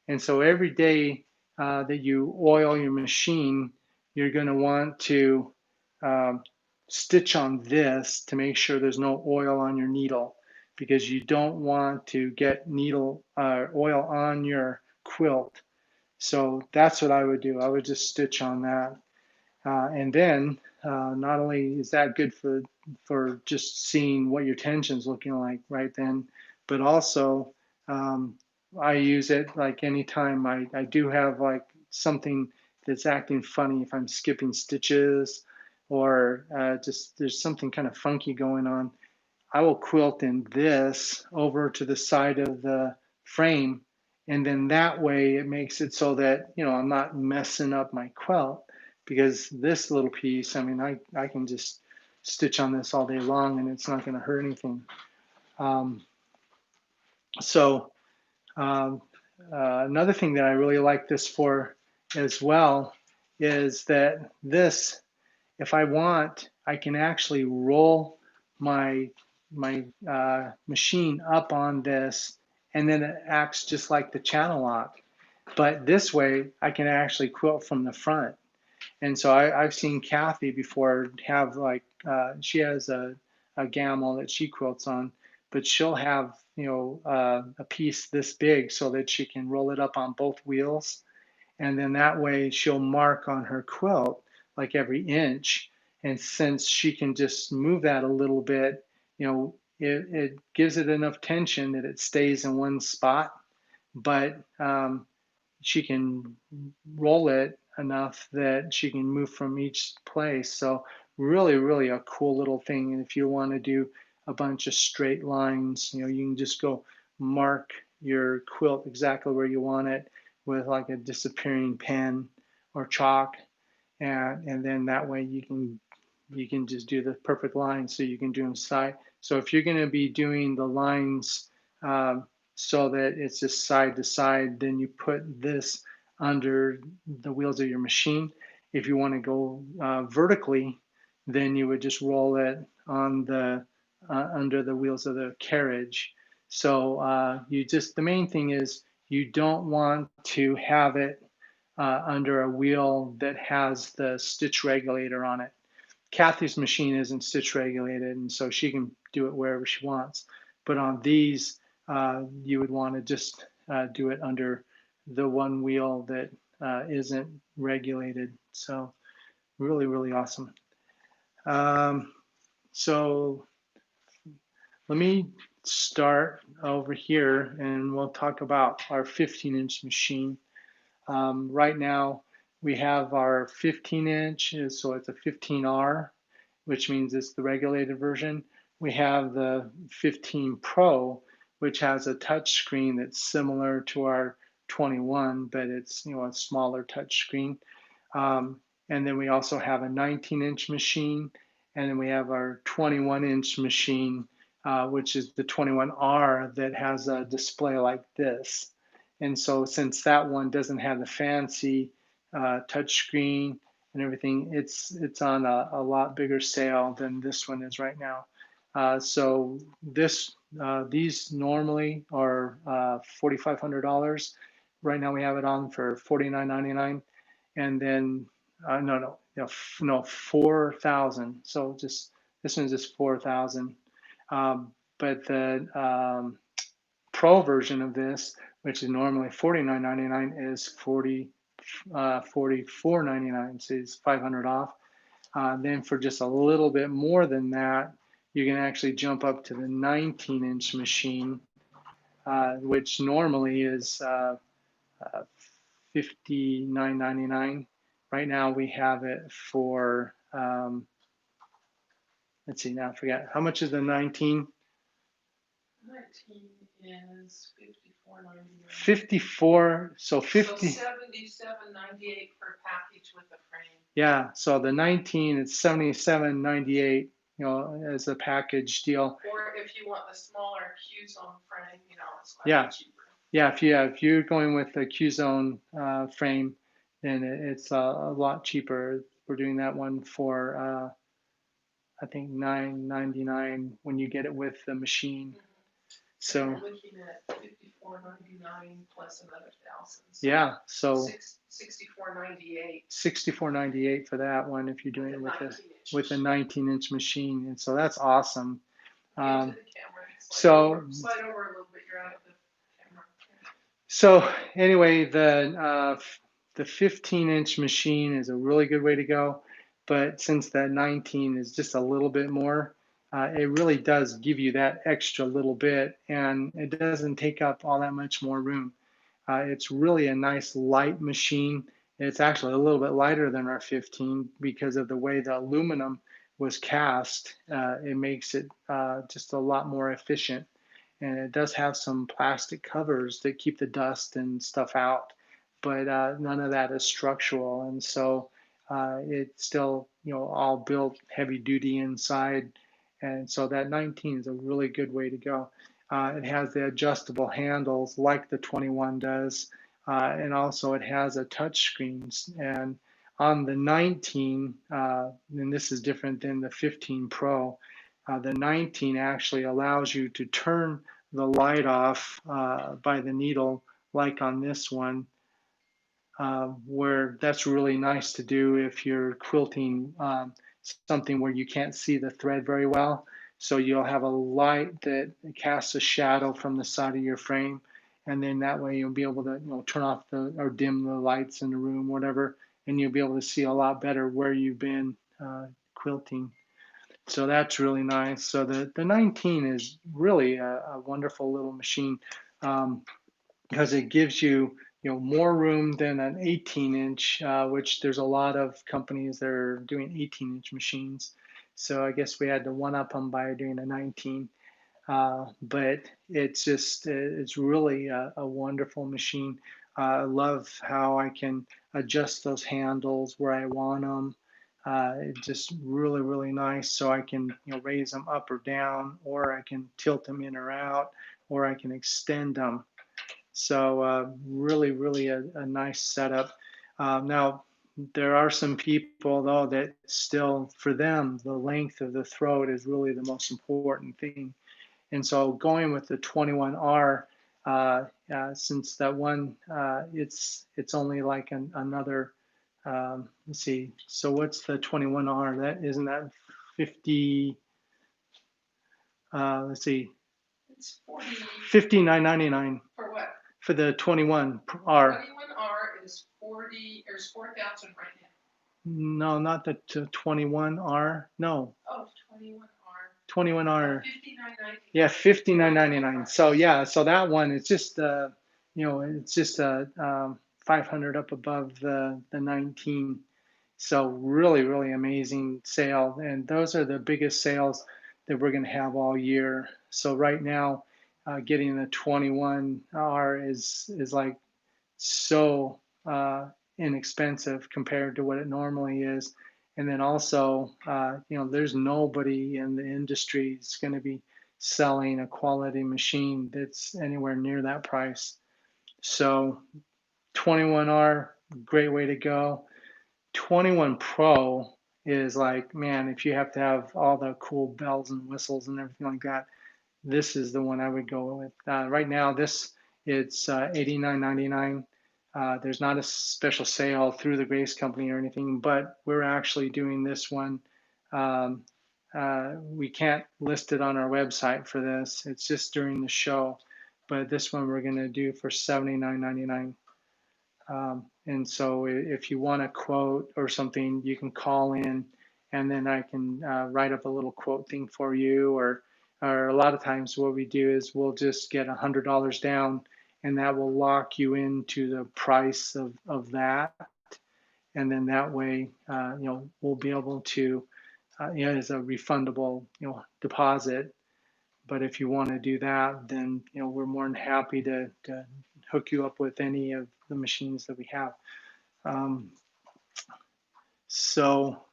And so every day that you oil your machine, you're going to want to stitch on this to make sure there's no oil on your needle, because you don't want to get needle oil on your quilt. So that's what I would do. I would just stitch on that. And then not only is that good for just seeing what your tension's looking like right then, but also I use it like anytime I do have like something that's acting funny, if I'm skipping stitches or just there's something kind of funky going on. I will quilt in this over to the side of the frame. And then that way it makes it so that, I'm not messing up my quilt, because this little piece, I mean, I can just stitch on this all day long and it's not going to hurt anything. Um, so another thing that I really like this for as well is that this, if I want, I can actually roll my machine up on this, and then it acts just like the channel lock. But this way, I can actually quilt from the front. And so I've seen Kathy before have like, she has a gammal that she quilts on, but she'll have, a piece this big so that she can roll it up on both wheels. And then that way she'll mark on her quilt like every inch. And since she can just move that a little bit, it gives it enough tension that it stays in one spot, but she can roll it enough that she can move from each place. So really, really a cool little thing. And if you want to do a bunch of straight lines, you can just go mark your quilt exactly where you want it with like a disappearing pen or chalk. And then that way you can just do the perfect lines, so you can do them side. So if you're going to be doing the lines so that it's just side to side, then you put this under the wheels of your machine. If you want to go vertically, then you would just roll it on the under the wheels of the carriage. So the main thing is you don't want to have it under a wheel that has the stitch regulator on it. Kathy's machine isn't stitch regulated, and so she can do it wherever she wants. But on these, you would want to just do it under the one wheel that isn't regulated. So really, really awesome. So let me start over here and we'll talk about our 15-inch machine. Right now, we have our 15-inch, so it's a 15R, which means it's the regulated version. We have the 15 Pro, which has a touch screen that's similar to our 21, but it's a smaller touch screen. And then we also have a 19-inch machine, and then we have our 21-inch machine, which is the 21R that has a display like this. And so since that one doesn't have the fancy touch screen and everything, it's on a lot bigger sale than this one is right now. So these normally are $4,500. Right now we have it on for $49.99, and then no, 4,000. So just this one's just 4,000. But the Pro version of this, which is normally $49.99, is $44.99, so it's 500 off. Then for just a little bit more than that, you can actually jump up to the 19-inch machine, which normally is $59.99. Right now we have it for, let's see, now I forget. How much is the 19? 19 is $54.99. 54, so 50. So $77.98 per package with the frame. Yeah, so the 19 is $77.98, as a package deal. Or if you want the smaller Q-zone frame, it's Yeah. cheaper. Yeah, if you're going with the Q-zone frame, then it's a lot cheaper. We're doing that one for I think $9.99 when you get it with the machine. So you're looking at $54.99 plus another $1,000. So yeah, so $64.98. $64.98 for that one if you're doing it with a 19-inch machine, and so that's awesome. So slide over a little bit. You're out of the camera. So anyway, the 15-inch machine is a really good way to go, but since that 19 is just a little bit more, it really does give you that extra little bit, and it doesn't take up all that much more room. It's really a nice light machine. It's actually a little bit lighter than our 15 because of the way the aluminum was cast, it makes it just a lot more efficient. And it does have some plastic covers that keep the dust and stuff out, but none of that is structural. And so it's still, all built heavy duty inside. And so that 19 is a really good way to go. It has the adjustable handles like the 21 does. And also it has a touch screens. And on the 19, and this is different than the 15 Pro, the 19 actually allows you to turn the light off by the needle, like on this one, where that's really nice to do if you're quilting something where you can't see the thread very well. So you'll have a light that casts a shadow from the side of your frame, and then that way you'll be able to turn off or dim the lights in the room, whatever, and you'll be able to see a lot better where you've been quilting. So that's really nice. So the 19 is really a wonderful little machine because it gives you more room than an 18-inch, which there's a lot of companies that are doing 18-inch machines. So I guess we had to one up them by doing a 19. But it's really a wonderful machine. I love how I can adjust those handles where I want them. It's just really, really nice. So I can raise them up or down, or I can tilt them in or out, or I can extend them. So really, really a nice setup. Now, there are some people, though, that still, for them, the length of the throat is really the most important thing. And so going with the 21R, since that one, it's only like another, let's see, so what's the 21R? That isn't that 50, let's see, It's 40. $59.99 For what? for the 21R. 21R is 40, there's 4,000 right now. No, not the 21R. No, Oh, 21R. 21R. 59.99. Yeah, $59.99. So yeah, so that one it's just it's just a 500 up above the 19. So really, really amazing sale, and those are the biggest sales that we're going to have all year. So right now, getting the 21R is like so inexpensive compared to what it normally is. And then also, there's nobody in the industry that's going to be selling a quality machine that's anywhere near that price. So 21R, great way to go. 21 Pro is like, man, if you have to have all the cool bells and whistles and everything like that, this is the one I would go with. Right now, it's $89.99. There's not a special sale through the Grace Company or anything, but we're actually doing this one. We can't list it on our website for this. It's just during the show. But this one we're going to do for $79.99. And so if you want a quote or something, you can call in and then I can write up a little quote thing for you. Or a lot of times what we do is we'll just get $100 down and that will lock you into the price of that. And then that way, we'll be able to, as a refundable, deposit. But if you want to do that, then, we're more than happy to hook you up with any of the machines that we have. So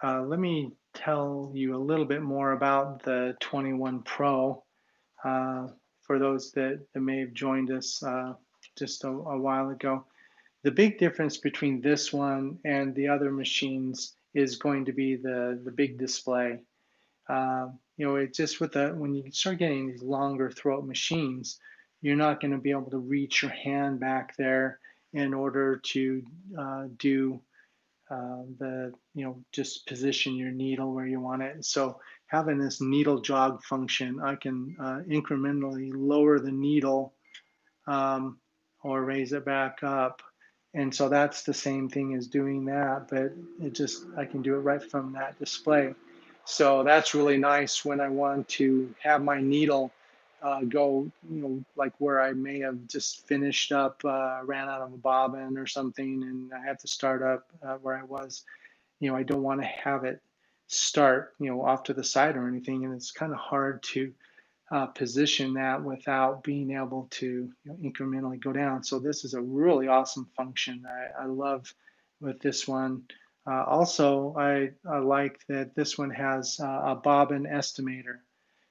let me tell you a little bit more about the 21 Pro for those that may have joined us just a while ago. The big difference between this one and the other machines is going to be the big display. It just when you start getting these longer throat machines, you're not going to be able to reach your hand back there in order to do just position your needle where you want it. So having this needle jog function, I can incrementally lower the needle or raise it back up. And so that's the same thing as doing that, but I can do it right from that display. So that's really nice when I want to have my needle go, like where I may have just finished up, ran out of a bobbin or something, and I have to start up where I was. I don't want to have it start, off to the side or anything, and it's kind of hard to position that without being able to incrementally go down. So this is a really awesome function. I love with this one. Also, I like that this one has a Bobbin Estimator.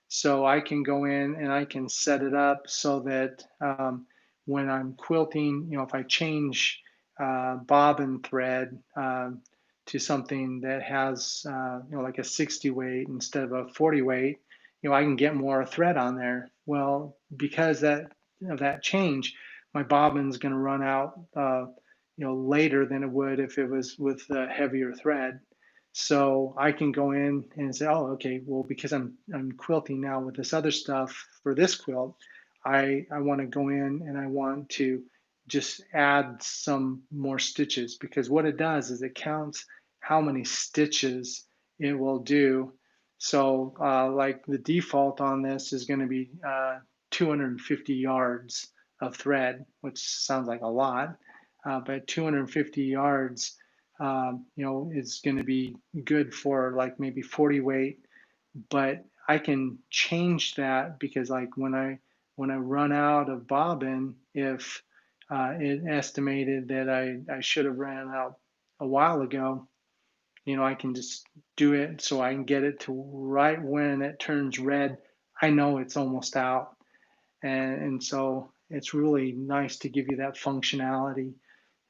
So I can go in and I can set it up so that when I'm quilting, if I change bobbin thread to something that has, like a 60 weight instead of a 40 weight, I can get more thread on there. Well, because of that change, my bobbin's going to run out, later than it would if it was with a heavier thread. So I can go in and say, oh, okay, well, because I'm quilting now with this other stuff for this quilt, I want to go in and I want to just add some more stitches, because what it does is it counts how many stitches it will do. So like the default on this is going to be 250 yards of thread, which sounds like a lot, but 250 yards is going to be good for like maybe 40 weight, but I can change that because like when I run out of bobbin, if it estimated that I should have ran out a while ago, I can just do it so I can get it to right when it turns red. I know it's almost out, and so it's really nice to give you that functionality.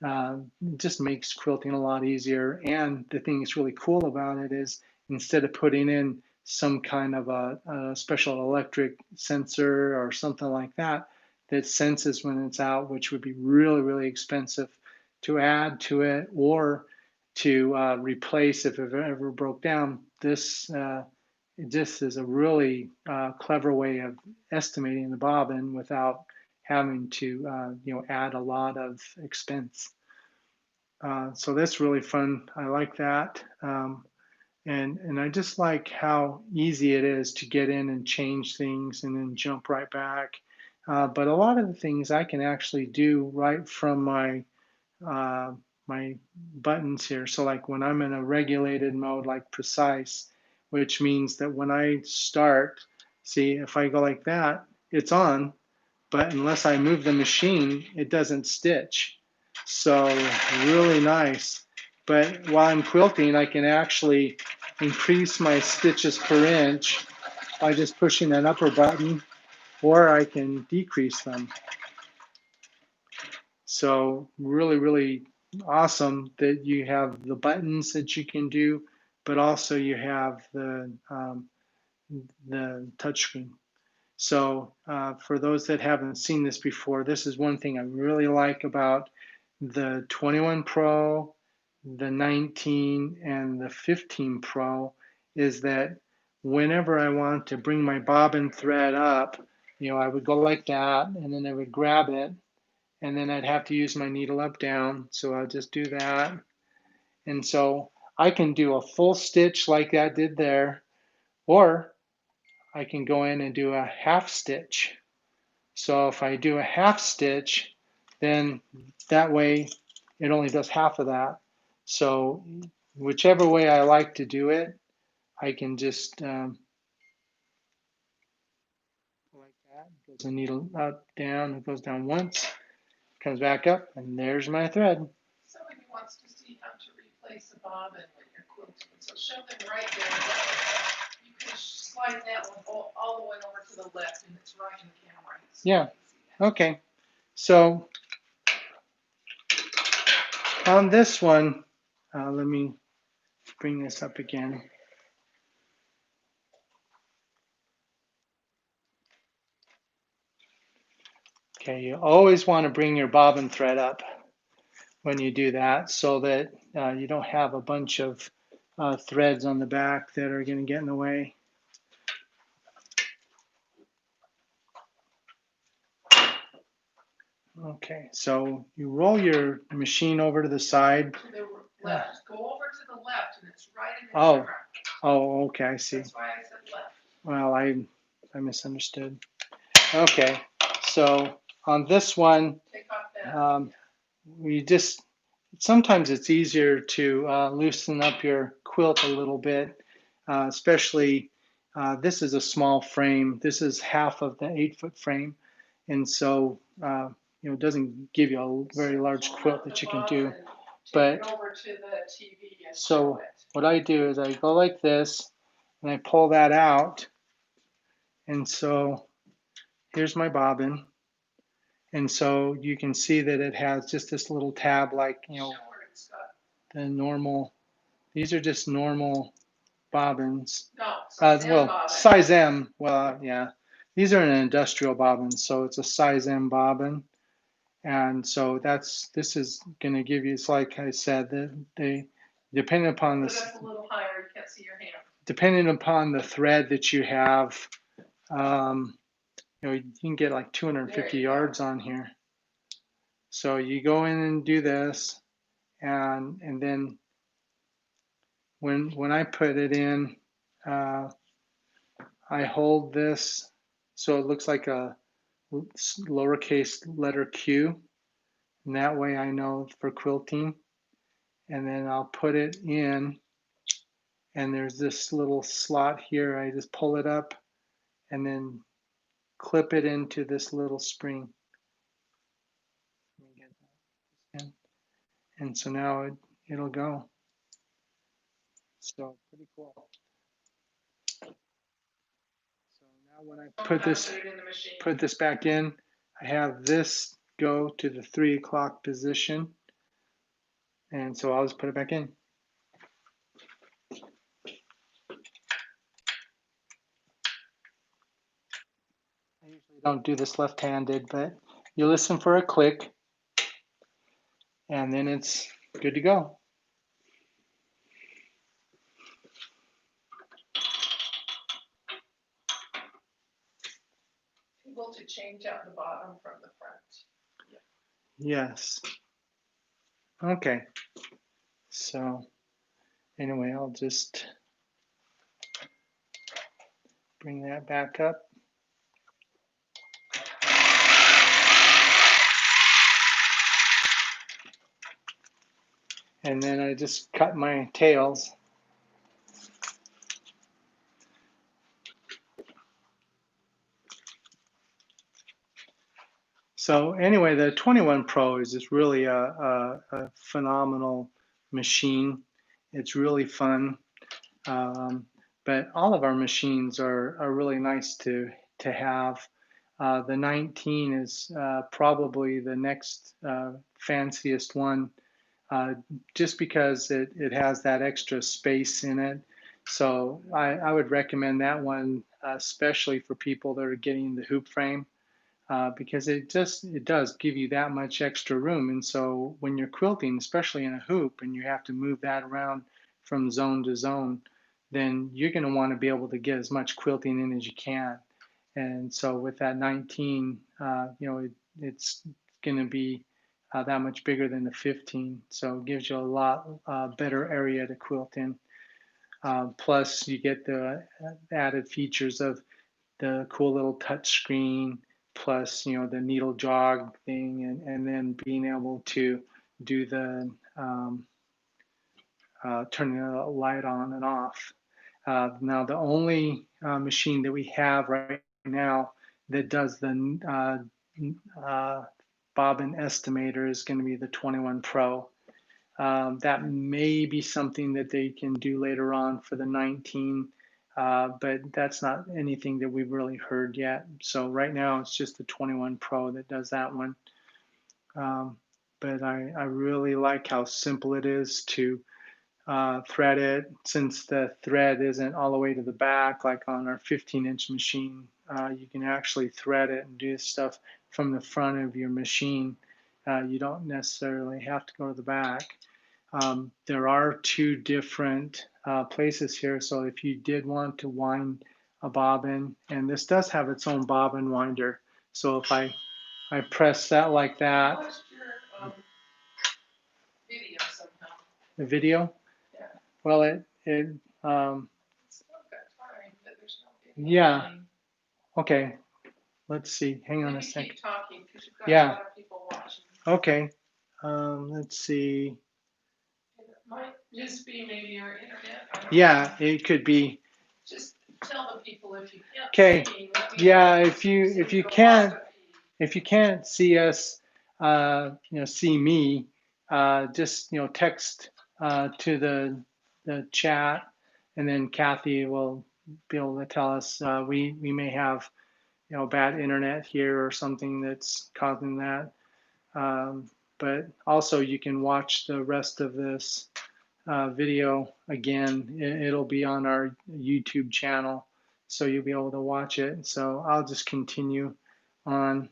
It just makes quilting a lot easier. And the thing that's really cool about it is instead of putting in some kind of a special electric sensor or something like that that senses when it's out, which would be really, really expensive to add to it or to replace if it ever broke down, this is a really clever way of estimating the bobbin without having to add a lot of expense. So that's really fun. I like that. And I just like how easy it is to get in and change things and then jump right back. But a lot of the things I can actually do right from my my buttons here. So like when I'm in a regulated mode, like precise, which means that when I start, see if I go like that, it's on, but unless I move the machine, it doesn't stitch. So really nice. But while I'm quilting, I can actually increase my stitches per inch by just pushing that upper button, or I can decrease them. So really, really awesome that you have the buttons that you can do, but also you have the touchscreen. So for those that haven't seen this before, this is one thing I really like about the 21 Pro, the 19, and the 15 Pro is that whenever I want to bring my bobbin thread up, I would go like that, and then I would grab it, and then I'd have to use my needle up down. So I'll just do that. And so I can do a full stitch like that did there, or I can go in and do a half stitch. So if I do a half stitch, then that way it only does half of that. So whichever way I like to do it, I can just like that. Goes the needle up, down, it goes down once, comes back up, and there's my thread. Somebody wants to see how to replace a bobbin when you're quilting. So show them right there. You can slide that one all the way over to the left, and it's right in the camera. So yeah. Okay. So on this one, let me bring this up again. Okay, you always want to bring your bobbin thread up when you do that so that you don't have a bunch of threads on the back that are going to get in the way. Okay, so you roll your machine over to the side. To the left. Go over to the left, and it's right in the camera. Oh, okay, I see. That's why I said left. Well, I misunderstood. Okay, so on this one, Take off that. sometimes it's easier to loosen up your quilt a little bit especially this is a small frame. This is half of the 8-foot frame, and so it doesn't give you a very large quilt that you can do. But so what I do is I go like this, and I pull that out, and so here's my bobbin. And so you can see that it has just this little tab, like, the normal. These are just normal bobbins. Well, size M. Well, yeah. These are an industrial bobbin, so it's a size M bobbin. And so this is going to give you, it's like I said, they depending upon this, a little higher, you can't see your hand. Depending upon the thread that you have, you can get like 250 yards on here. So you go in and do this, and then when I put it in, I hold this so it looks like a lowercase letter Q, and that way I know for quilting. And then I'll put it in, and there's this little slot here. I just pull it up and then clip it into this little spring. And so now it'll go. So pretty cool. So now when I put this back in, I have this go to the 3 o'clock position. And so I'll just put it back in. I usually don't do this left-handed, but you listen for a click, and then it's good to go. Able to change out the bottom from the front. Yes. Okay. So anyway, I'll just bring that back up. And then I just cut my tails. So anyway, the 21 Pro is just really a phenomenal machine. It's really fun. But all of our machines are really nice to have. The 19 is probably the next fanciest one, just because it has that extra space in it. So I would recommend that one, especially for people that are getting the hoop frame, because it does give you that much extra room. And so when you're quilting, especially in a hoop, and you have to move that around from zone to zone, then you're going to want to be able to get as much quilting in as you can. And so with that 19, it's going to be that much bigger than the 15. So it gives you a lot better area to quilt in. Plus, you get the added features of the cool little touch screen, plus the needle jog thing, and then being able to do the turning the light on and off. Now the only machine that we have right now that does the Bobbin Estimator is going to be the 21 Pro. That may be something that they can do later on for the 19, but that's not anything that we've really heard yet. So right now it's just the 21 Pro that does that one. But I really like how simple it is to thread it, since the thread isn't all the way to the back like on our 15-inch machine. You can actually thread it and do stuff from the front of your machine. You don't necessarily have to go to the back. There are 2 different places here, so if you did want to wind a bobbin, and this does have its own bobbin winder, so if I press that like that. Video somehow. The video? Yeah. Well, yeah. Okay. Let's see. Hang on a second. Keep talking, because you've got Yeah. a lot of people watching. Okay. Let's see. Just be maybe our internet. I don't Yeah, know. it could be. Just tell the people if you can't Okay. see me, let me Yeah, know. if you So can can't walk. see us, see me, just text to the chat, and then Kathy will be able to tell us. We may have bad internet here or something that's causing that. But also you can watch the rest of this video again. It'll be on our YouTube channel, so you'll be able to watch it. So I'll just continue on.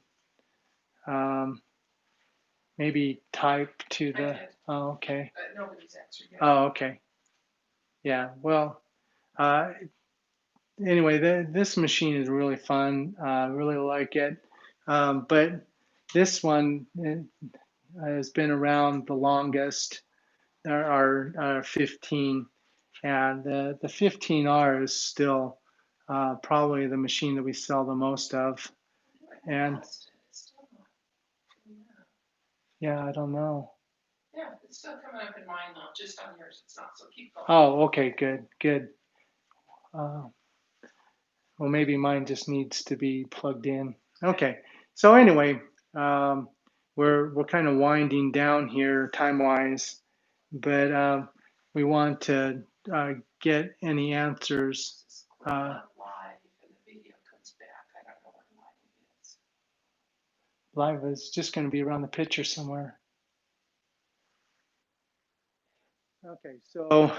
Maybe type to the. Oh, okay. But nobody's answered yet. Oh, okay. Yeah. Well. Uh, anyway, this machine is really fun. Really like it. But this one has been around the longest. There are 15, and the 15R is still probably the machine that we sell the most of. And yeah, I don't know. Yeah, it's still coming up in mine though, just on yours it's not, so keep going. Oh, okay, good. Well, maybe mine just needs to be plugged in. Okay, so anyway, we're kind of winding down here time-wise, but we want to get any answers. Live and the video comes back. I don't know where live is. Live is just going to be around the picture somewhere. Okay, so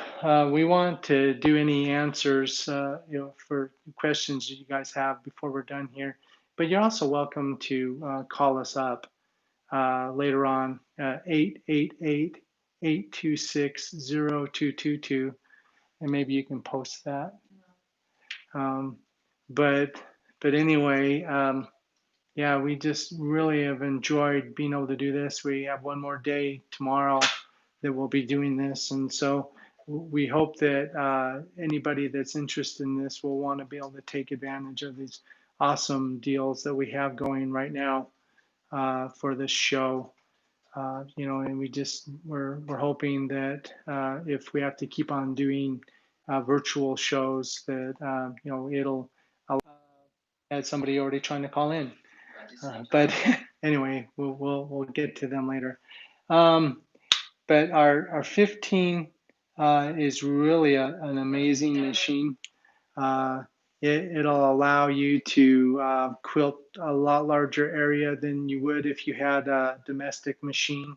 we want to do any answers, for questions you guys have before we're done here. But you're also welcome to call us up later on, 888-826-0222, and maybe you can post that. Um, but anyway, yeah, we just really have enjoyed being able to do this. We have one more day tomorrow that we'll be doing this, and so we hope that anybody that's interested in this will want to be able to take advantage of these awesome deals that we have going right now for this show. And we're hoping that if we have to keep on doing virtual shows, that it'll allow. Had somebody already trying to call in, but anyway, we'll get to them later. But our 15 is really an amazing machine. It'll allow you to quilt a lot larger area than you would if you had a domestic machine.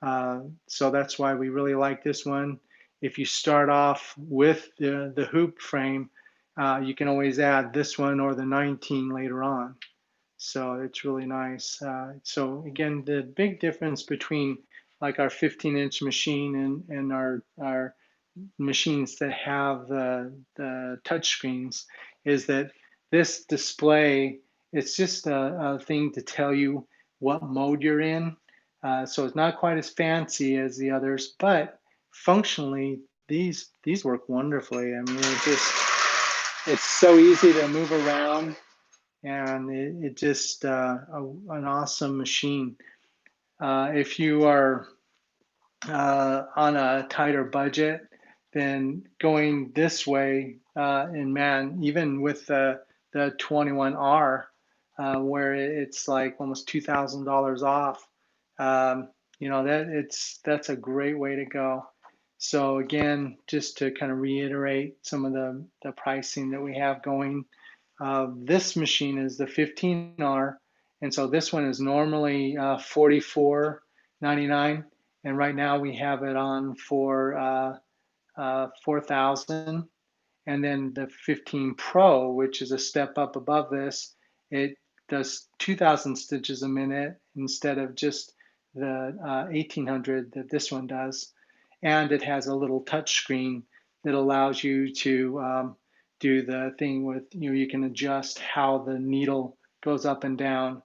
So that's why we really like this one. If you start off with the hoop frame, you can always add this one or the 19 later on. So it's really nice. So again, the big difference between like our 15-inch machine and our machines that have the touch screens is that this display, it's just a thing to tell you what mode you're in. So it's not quite as fancy as the others, but functionally these work wonderfully. I mean, it's so easy to move around, and it just an awesome machine. If you are on a tighter budget, then going this way, and man, even with the 21R, where it's like almost $2,000 off, that's a great way to go. So again, just to kind of reiterate some of the pricing that we have going, this machine is the 15R, and so this one is normally $44.99, and right now we have it on for $4,000. And then the 15 Pro, which is a step up above this, it does 2,000 stitches a minute instead of just the 1,800 that this one does. And it has a little touch screen that allows you to do the thing with, you can adjust how the needle goes up and down,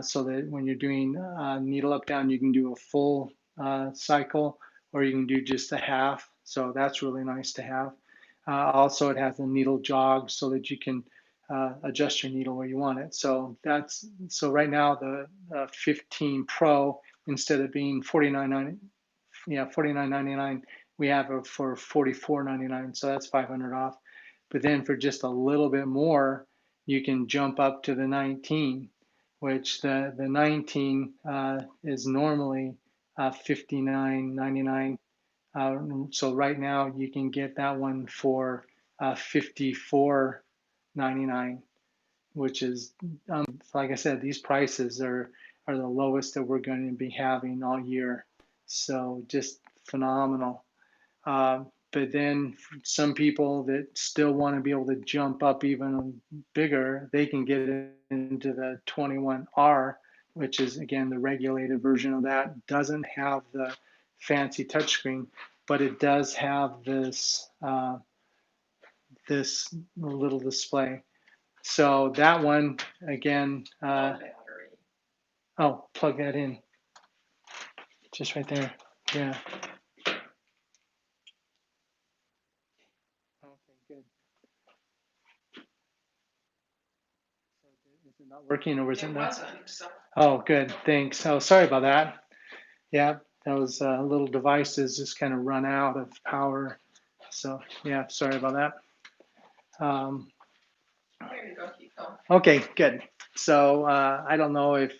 so that when you're doing needle up down, you can do a full cycle, or you can do just a half. So that's really nice to have. Also, it has a needle jog so that you can adjust your needle where you want it. So right now the 15 Pro, instead of being $49.99, we have it for $44.99, so that's 500 off. But then for just a little bit more, you can jump up to the 19, which the 19 is normally $59.99. So right now you can get that one for $54.99, which is, like I said, these prices are the lowest that we're going to be having all year. So just phenomenal. But then some people that still want to be able to jump up even bigger, they can get into the 21R, which is again the regulated version of that. Doesn't have the fancy touchscreen, but it does have this this little display. So that one again. Oh, plug that in. Just right there. Yeah. Okay, good. Is it not working or was it not? Oh, good. Thanks. Oh, sorry about that. Yeah, those little devices just kind of run out of power. So yeah, sorry about that. Okay, good. So I don't know if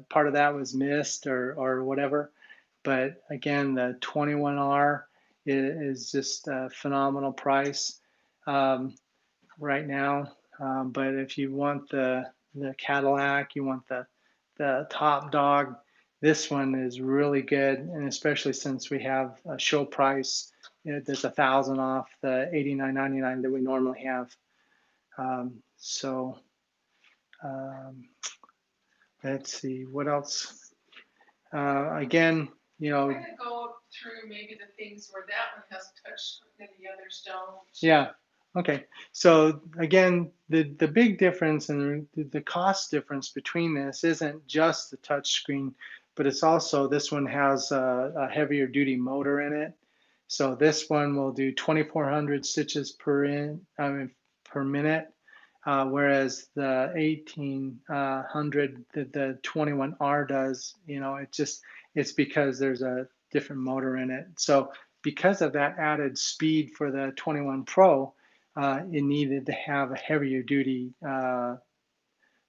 part of that was missed or whatever, but again, the 21R is just a phenomenal price right now. But if you want the Cadillac, you want the top dog, this one is really good, and especially since we have a show price, there's 1,000 off the $89.99 that we normally have. So let's see what else. Again, you know. We're gonna go through maybe the things where that one has touch and the others don't. Yeah. Okay. So again, the big difference and the cost difference between this isn't just the touch screen, but it's also this one has a heavier duty motor in it. So this one will do 2,400 stitches per minute, whereas the 1,800 that the 21R does, it's because there's a different motor in it. So because of that added speed for the 21 Pro, it needed to have a heavier duty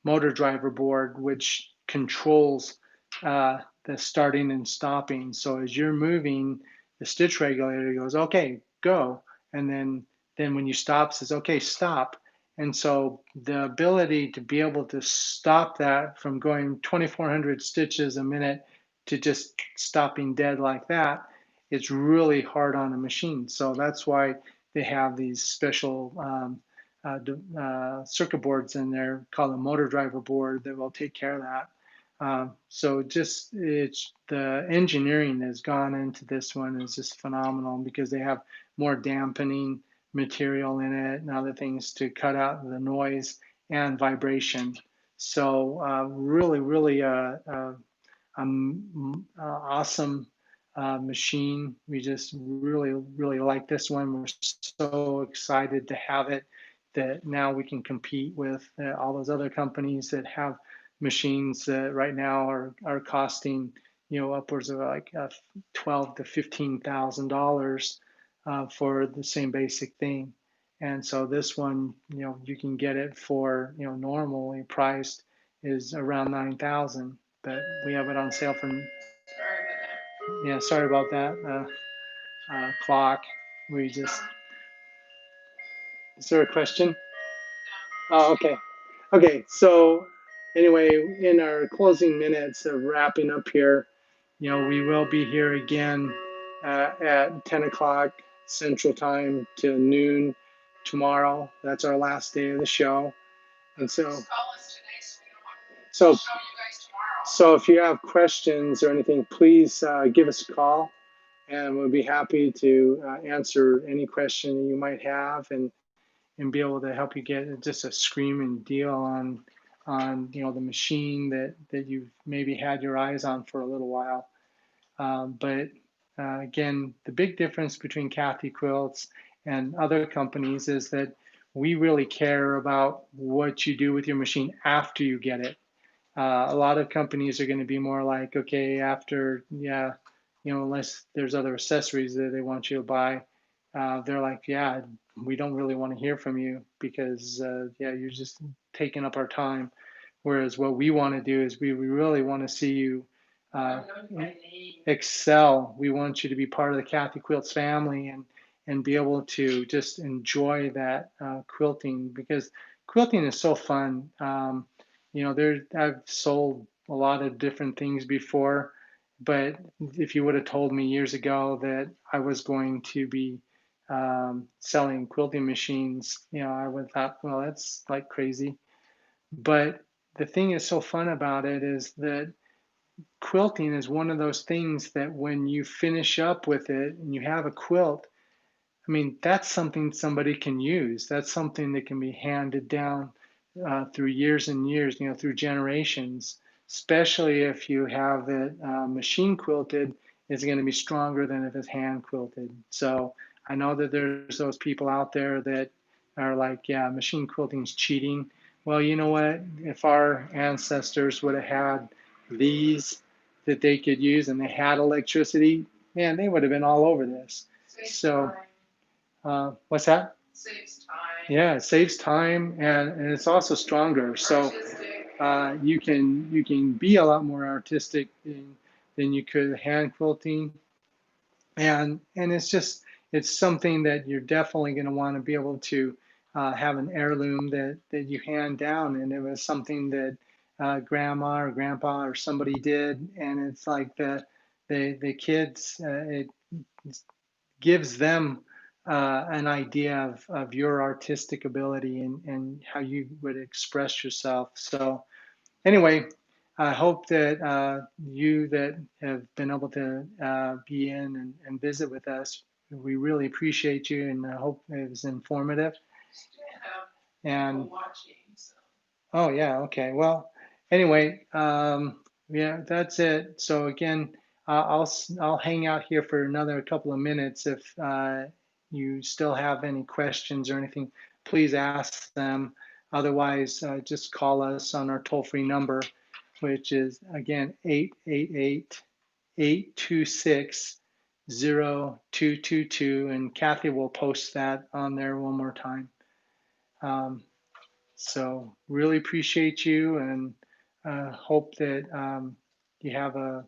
motor driver board, which controls the starting and stopping. So as you're moving, the stitch regulator goes, okay, go. And then when you stop, says, okay, stop. And so the ability to be able to stop that from going 2,400 stitches a minute to just stopping dead like that, it's really hard on a machine. So that's why they have these special circuit boards in there called a motor driver board that will take care of that. So just the engineering that's gone into this one is just phenomenal because they have more dampening material in it and other things to cut out the noise and vibration. So really awesome machine. We just really like this one. We're so excited to have it that now we can compete with all those other companies that have machines that right now are costing upwards of like $12,000 to $15,000 for the same basic thing. And so this one, you can get it for normally priced is around 9,000, but we have it on sale for. Yeah, sorry about that. Clock. We just. Is there a question? Oh, okay. Okay, so anyway, in our closing minutes of wrapping up here, we will be here again at 10 o'clock Central Time to noon tomorrow. That's our last day of the show. And so if you have questions or anything, please give us a call and we'll be happy to answer any question you might have and be able to help you get just a screaming deal on the machine that you've maybe had your eyes on for a little while. But again, the big difference between Kathy Quilts and other companies is that we really care about what you do with your machine after you get it. A lot of companies are going to be more like, okay, after, unless there's other accessories that they want you to buy, they're like, yeah, we don't really want to hear from you because, yeah, you're just taking up our time. Whereas what we want to do is we really want to see you excel. We want you to be part of the Kathy Quilts family and be able to just enjoy that quilting, because quilting is so fun. I've sold a lot of different things before, but if you would have told me years ago that I was going to be selling quilting machines, I would have thought, well, that's like crazy. But the thing is so fun about it is that quilting is one of those things that when you finish up with it and you have a quilt, I mean, that's something somebody can use. That's something that can be handed down through years and years, through generations, especially if you have it machine quilted, it's going to be stronger than if it's hand quilted. So I know that there's those people out there that are like, yeah, machine quilting is cheating. Well, you know what? If our ancestors would have had these that they could use and they had electricity, man, they would have been all over this. So, what's that? Saves time. Yeah, it saves time and it's also stronger. So you can be a lot more artistic than you could hand quilting, and it's something that you're definitely going to want to be able to have an heirloom that you hand down, and it was something that grandma or grandpa or somebody did, and it's like the kids, it gives them an idea of your artistic ability and how you would express yourself. So anyway, I hope that you that have been able to be in and visit with us, we really appreciate you, and I hope it was informative. And oh yeah, okay. Well, anyway, yeah, that's it. So again, I'll hang out here for another couple of minutes. If you still have any questions or anything, please ask them. Otherwise, just call us on our toll-free number, which is again 888-826-0222, and Kathy will post that on there one more time. So really appreciate you, and hope that you have a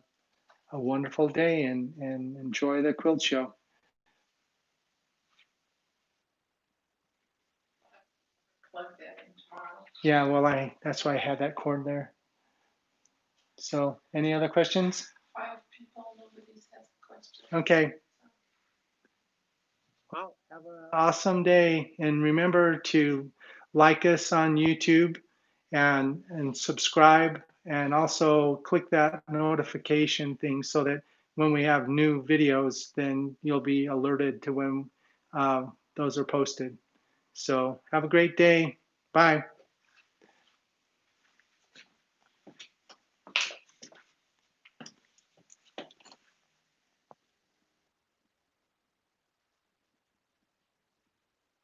wonderful day and enjoy the quilt show. Plug that in tomorrow. Yeah, well, that's why I had that cord there. So any other questions? 5 people, nobody has a question. Okay. Well, have an awesome day, and remember to like us on YouTube and subscribe, and also click that notification thing so that when we have new videos, then you'll be alerted to when those are posted. So have a great day. Bye.